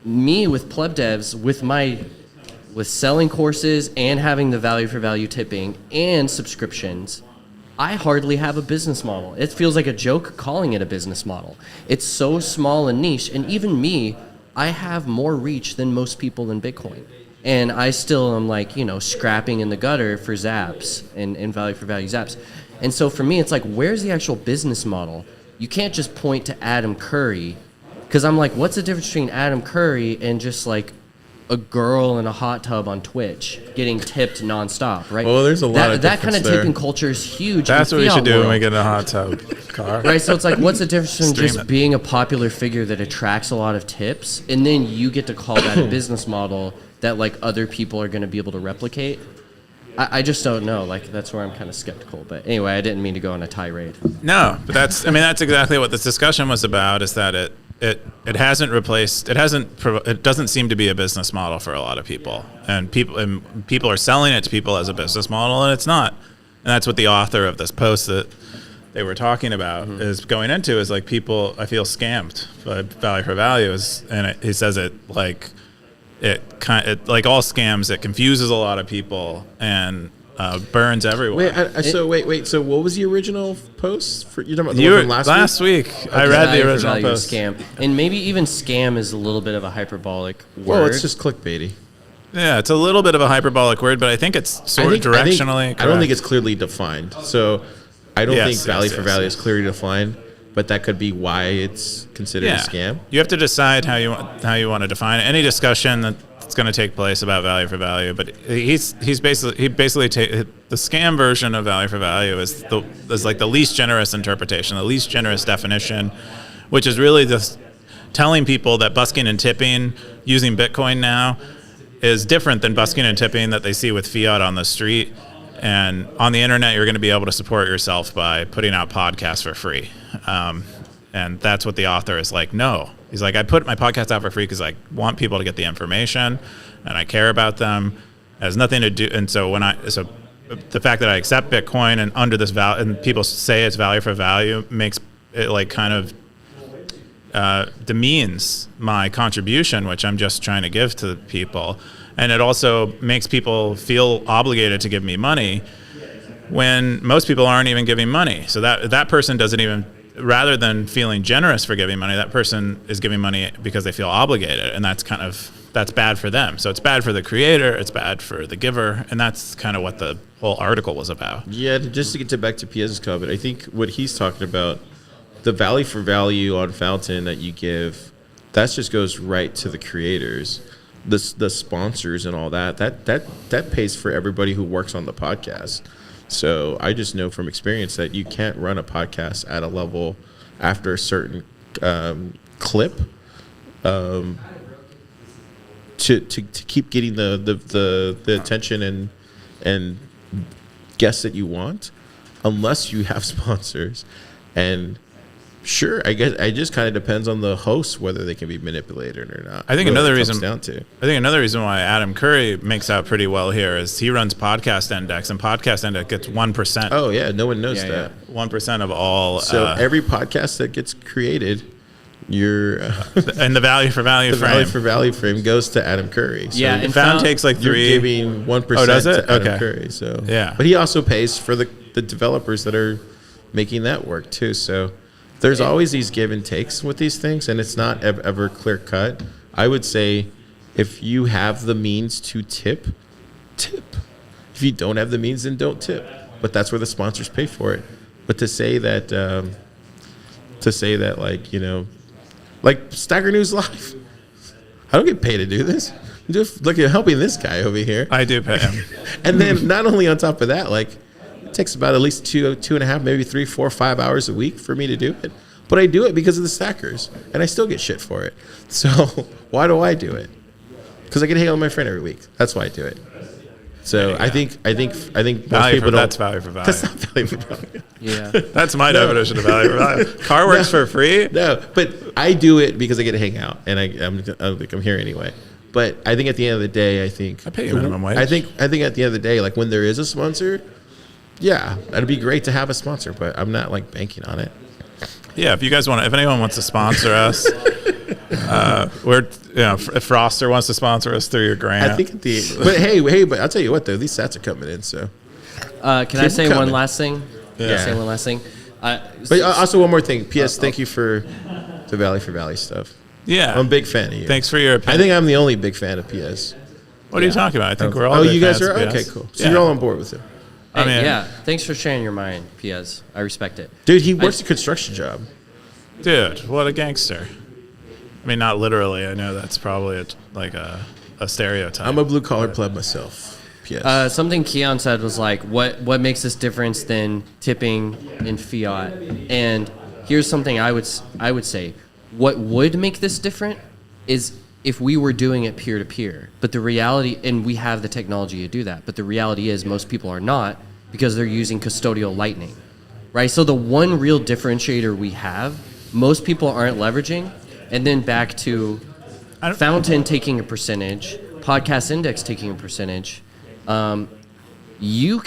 me with Pleb Devs, with selling courses and having the value for value tipping and subscriptions, I hardly have a business model. It feels like a joke calling it a business model. It's so small and niche, and even me, I have more reach than most people in Bitcoin. And I still am like, scrapping in the gutter for zaps and value for value zaps. And so for me, it's like, where's the actual business model? You can't just point to Adam Curry, because I'm like, what's the difference between Adam Curry and just like a girl in a hot tub on Twitch getting tipped nonstop, right? Well, there's a lot of that kind of difference there. tipping culture is huge. that's in what we fiat should do when we world. get in a hot tub car. Right, so it's like, what's the difference between Stream just it. being a popular figure that attracts a lot of tips, and then you get to call that a business model that like other people are going to be able to replicate? I just don't know. Like, that's where I'm kind of skeptical. But anyway, I didn't mean to go on a tirade. No, but that's exactly what this discussion was about. Is that it doesn't seem to be a business model for a lot of people, and people are selling it to people as a business model, and it's not. And that's what the author of this post that they were talking about is going into, is like, people, I feel scammed by value for value, he says it like like all scams, it confuses a lot of people and burns everyone. Wait. So what was the original post? You're talking about the one from last week? I read Value the for original value post. scam, and maybe even scam is a little bit of a hyperbolic word. Well, it's just clickbaity. Yeah, it's a little bit of a hyperbolic word, but I think it's sort of directionally correct. I don't think it's clearly defined. So I don't think value for value yes. is clearly defined, but that could be why it's considered a scam. You have to decide how you want to define it. Any discussion that's going to take place about value for value, but the scam version of value for value is like the least generous interpretation, the least generous definition, which is really telling people that busking and tipping using Bitcoin now is different than busking and tipping that they see with fiat on the street. And on the internet, you're going to be able to support yourself by putting out podcasts for free. And that's what the author is like, no. He's like, I put my podcast out for free because I want people to get the information and I care about them. It has nothing to do. And so the fact that I accept Bitcoin and under this value, and people say it's value for value, makes it like kind of demeans my contribution, which I'm just trying to give to people. And it also makes people feel obligated to give me money when most people aren't even giving money. So that person doesn't even, rather than feeling generous for giving money, that person is giving money because they feel obligated. And that's bad for them. So it's bad for the creator, it's bad for the giver. And that's kind of what the whole article was about. Yeah, just to get back to Piez's comment, I think what he's talking about, the value for value on Fountain that you give, that just goes right to the creators, the sponsors and all that pays for everybody who works on the podcast. So I just know from experience that you can't run a podcast at a level after a certain clip to keep getting the attention and guests that you want, unless you have sponsors. And sure, I guess it just kind of depends on the host whether they can be manipulated or not. I think another reason why Adam Curry makes out pretty well here is he runs Podcast Index, and Podcast Index gets 1%. Oh yeah, no one knows that. 1% of all. So every podcast that gets created, and the value for value frame. Value for value frame goes to Adam Curry. So Yeah, and Found takes like you're 3. giving 1% Oh, does it? to Adam Okay. Curry. So Yeah. but he also pays for the developers that are making that work too. So there's always these give and takes with these things, and it's not ever clear cut. I would say if you have the means to tip. If you don't have the means, then don't tip. But that's where the sponsors pay for it. But to say that like, you know, like Stagger News Live, I don't get paid to do this. I'm just look at helping this guy over here. I do pay him. And then not only on top of that, like it takes about at least 2.5, maybe 3, 4, 5 hours a week for me to do it. But I do it because of the stackers, and I still get shit for it. So why do I do it? Because I get to hang out with my friend every week. That's why I do it. So I think most people don't. That's value for value. That's not value for value. Yeah. That's my definition of value for value. Car works for free. No, but I do it because I get to hang out, and I'm here anyway. But I think at the end of the day, I pay you minimum wage. I think at the end of the day, like when there is a sponsor, yeah, that'd be great to have a sponsor, but I'm not like banking on it. Yeah, if anyone wants to sponsor us, if Froster wants to sponsor us through your grant. I think but I'll tell you what though, these sats are coming in. So Can I say one last thing? Yeah. But also one more thing. P.S. Thank you for the Valley for Valley stuff. Yeah, I'm a big fan of you. Thanks for your opinion. I think I'm the only big fan of P.S. What are you talking about? I think we're all. Oh, big you guys fans are? of Okay, PS. cool. So Yeah. you're all on board with it. I mean, yeah. Thanks for sharing your mind, Piaz. I respect it. Dude, he works a construction job. Dude, what a gangster. I mean, not literally. I know that's probably a stereotype. I'm a blue collar pleb myself. P.S. Something Keyan said was like, what makes this difference than tipping in fiat? And here's something I would say. What would make this different is if we were doing it peer to peer. But the reality, and we have the technology to do that, but the reality is most people are not because they're using custodial Lightning, right? So the one real differentiator we have, most people aren't leveraging. And then back to Fountain taking a percentage, Podcast Index taking a percentage. You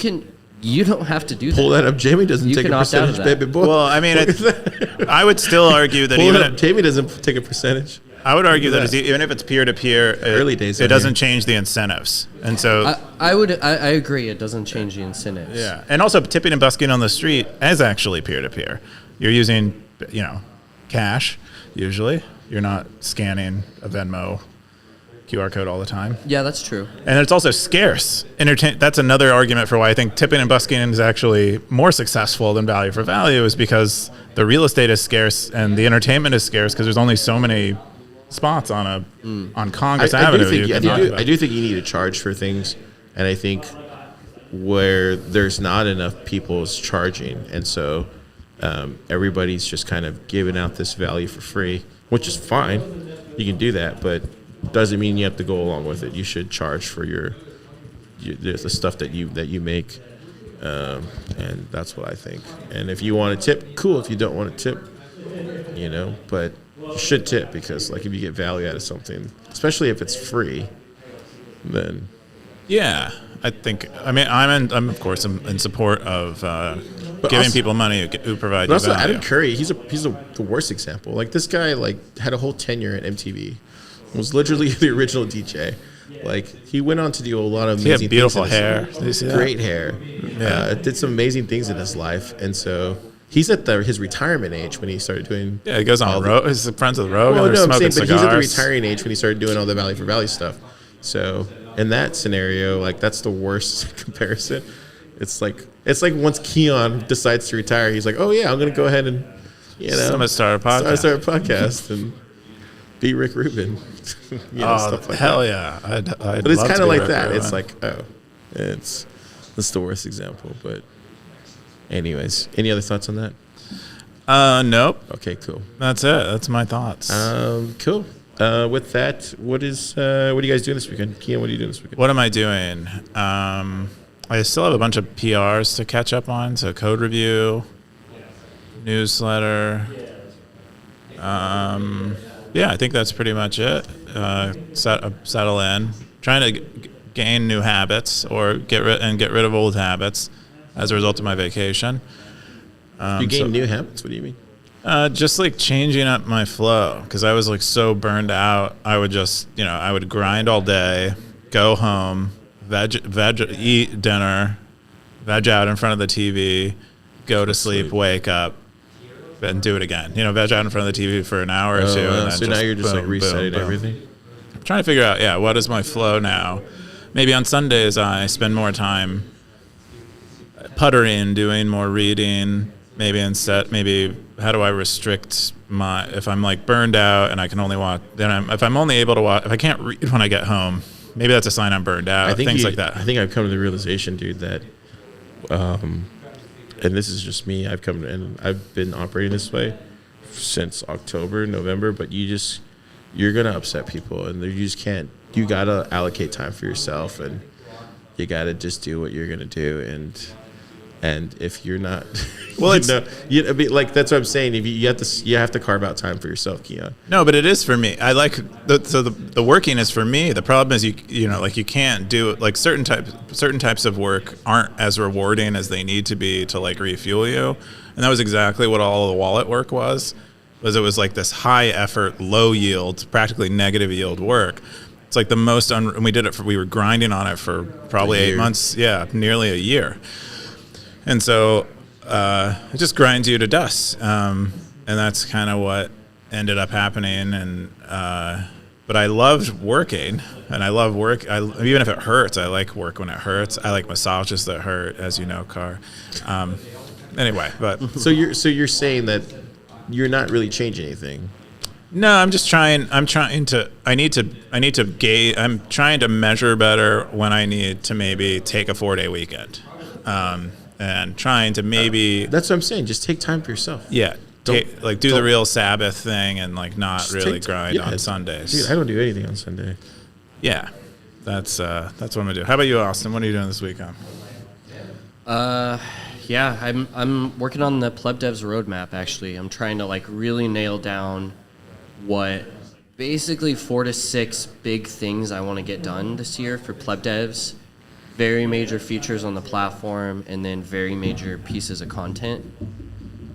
don't have to do that. Pull that up. Jamie doesn't You take a can opt out of percentage, that. baby boy. Well, I mean, I would still argue that Pull even it up. Jamie doesn't take a percentage. I would argue that even if it's peer to peer, Early days it on doesn't here. change the incentives, and so I agree. It doesn't change the incentives. yeah, and also tipping and busking on the street is actually peer to peer. You're using cash usually. You're not scanning a Venmo QR code all the time. Yeah, that's true. And it's also scarce. That's another argument for why I think tipping and busking is actually more successful than value for value, is because the real estate is scarce and the entertainment is scarce because there's only so many spots on Congress Avenue. I do think you need to charge for things, and I think where there's not enough people is charging, and so everybody's just kind of giving out this value for free. which is fine. You can do that, but doesn't mean you have to go along with it. You should charge for the stuff that you make, and that's what I think. And if you want to tip, cool. If you don't want to tip, but you should tip, because like if you get value out of something, especially if it's free, then Yeah, I think. I mean, I'm of course in support of giving also, people money who provide but you also value. Adam Curry, he's the worst example. Like this guy, like had a whole tenure at MTV, was literally the original DJ. Like he went on to do a lot of He had amazing beautiful things in hair. his- Did you see that? great hair. Yeah. Did some amazing things in his life, and so he's at his retirement age when he started doing. Yeah, he goes on He's friends with Rogan. Well, They're no, I'm smoking saying, but he's at the cigars. retiring age when he started doing all the Valley for Valley stuff. So in that scenario, like that's the worst comparison. It's like once Keyan decides to retire, he's like, oh yeah, I'm gonna go ahead and I'm gonna start a podcast. start a podcast and be Rick Rubin. Stuff like hell that. yeah! I'd But it's love kind to of be like Rick that. Rubin. It's like, that's the worst example. But anyways, any other thoughts on that? Nope. Okay, cool. That's it. That's my thoughts. Cool. With that, what are you guys doing this weekend? Keyan, what are you doing this weekend? What am I doing? I still have a bunch of PRs to catch up on. So code review, newsletter. Yeah, I think that's pretty much it. Settle in, trying to gain new habits or get rid of old habits as a result of my vacation. You gain new habits? What do you mean? Just like changing up my flow, because I was like so burned out. I would just, I would grind all day, go home, eat dinner, veg out in front of the TV, go to sleep, wake up, and do it again. Veg out in front of the TV for an hour or two. And then So now you're just like boom, resetting boom, boom. everything? I'm trying to figure out, what is my flow now? Maybe on Sundays I spend more time puttering, doing more reading. Maybe how do I restrict if I'm like burned out and I can only watch, if I'm only able to watch, if I can't read when I get home, maybe that's a sign I'm burned out. Things like that. I think I've come to the realization, dude, that, and this is just me, I've been operating this way since October, November, but you're going to upset people, and you just can't, you got to allocate time for yourself, and you got to just do what you're going to do. And if you're not, Well, I mean, like that's what I'm saying. If you have to carve out time for yourself, Keyan. No, but it is for me. I like the working is for me. The problem is you can't do it. Like certain types of work aren't as rewarding as they need to be to like refuel you. And that was exactly what all the wallet work was. It was like this high effort, low yield, practically negative yield work. It's like the most we were grinding on it for probably 8 months. Yeah, nearly a year. And so it just grinds you to dust, and that's kind of what ended up happening. And but I loved working, and I love work. Even if it hurts, I like work when it hurts. I like massages that hurt, as you know, Car. Anyway, but So you're saying that you're not really changing anything. no, I'm just trying. I'm trying to gauge. I'm trying to measure better when I need to maybe take a 4-day weekend. And trying to maybe That's what I'm saying. Just take time for yourself. do the don't- real Sabbath thing and like not Just really take- grind yeah. on Sundays. Dude, I don't do anything on Sunday. Yeah, that's what I'm gonna do. How about you, Austin? What are you doing this weekend? Yeah, I'm working on the Pleb Devs roadmap. Actually, I'm trying to like really nail down what basically 4 to 6 big things I want to get done this year for Pleb Devs. Very major features on the platform, and then very major pieces of content.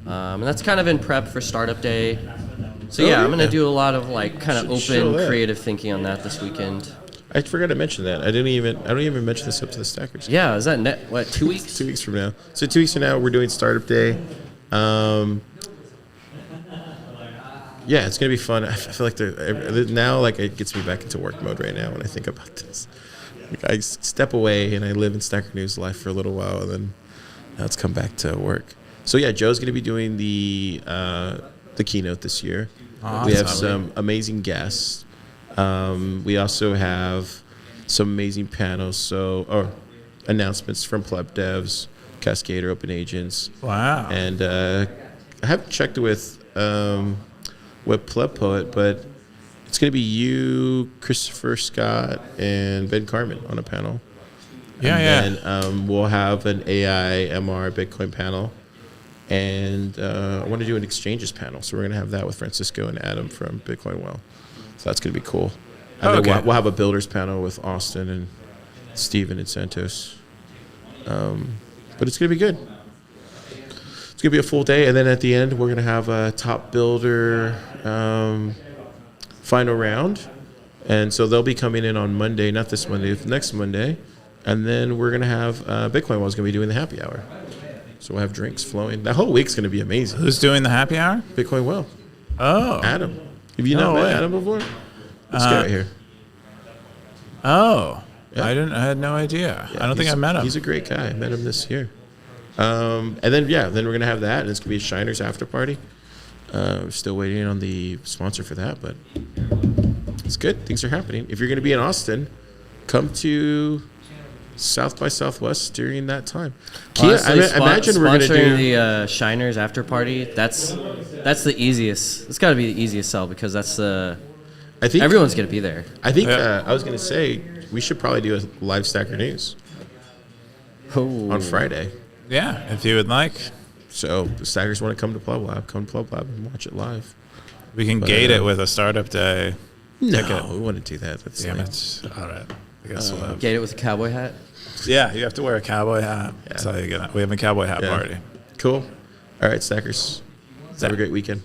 And that's kind of in prep for Startup Day. So yeah, I'm gonna do a lot of like kind of Show open, that. creative thinking on that this weekend. I forgot to mention that. I don't even mention this up to the stackers. Yeah, is that 2 weeks? 2 weeks from now. So 2 weeks from now, we're doing Startup Day. Yeah, it's gonna be fun. I feel like now, like it gets me back into work mode right now when I think about this. Like I step away and I live in Stacker News life for a little while, and then now it's come back to work. So yeah, Joe's gonna be doing the keynote this year. Awesome. We have some amazing guests. We also have some amazing panels, or announcements from Pleb Devs, Cascader, Open Agents. Wow. And I haven't checked with with Pleb Poet, but it's going to be you, Christopher Scott, and Ben Carmen on a panel. And then we'll have an AI, MR, Bitcoin panel. And I want to do an exchanges panel. So we're going to have that with Francisco and Adam from Bitcoin Well. So that's going to be cool. And then we'll have a builders panel with Austin and Steven and Santos. But it's going to be good. It's going to be a full day. And then at the end, we're going to have a top builder final round. And so they'll be coming in on Monday, not this Monday, next Monday. And then we're going to have Bitcoin Well is going to be doing the happy hour. So we'll have drinks flowing. That whole week's going to be amazing. Who's doing the happy hour? Bitcoin Well. Oh. Adam. Have you not met Adam before? This guy right here. Oh. Yeah. I had no idea. Yeah, I don't think I met him. He's a great guy. I met him this year. And then we're going to have that, and it's going to be a Shiners after party. We're still waiting on the sponsor for that, but it's good. Things are happening. If you're going to be in Austin, come to South by Southwest during that time. Honestly, Imagine we're going to do the Shiners after party. That's the easiest. It's got to be the easiest sell because that's the. I think everyone's going to be there. I think I was going to say we should probably do a live Stacker News on Friday. Yeah, if you would like. So if the Stackers want to come to Pleb Lab, come to Pleb Lab and watch it live. We can gate it with a startup day ticket. No, we wouldn't do that. That's Damn lame. it. All right. I guess we'll have. Get it with a cowboy hat. Yeah, you have to wear a cowboy hat. That's how you get it. We have a cowboy hat party. Cool. All right, Stackers. Have a great weekend.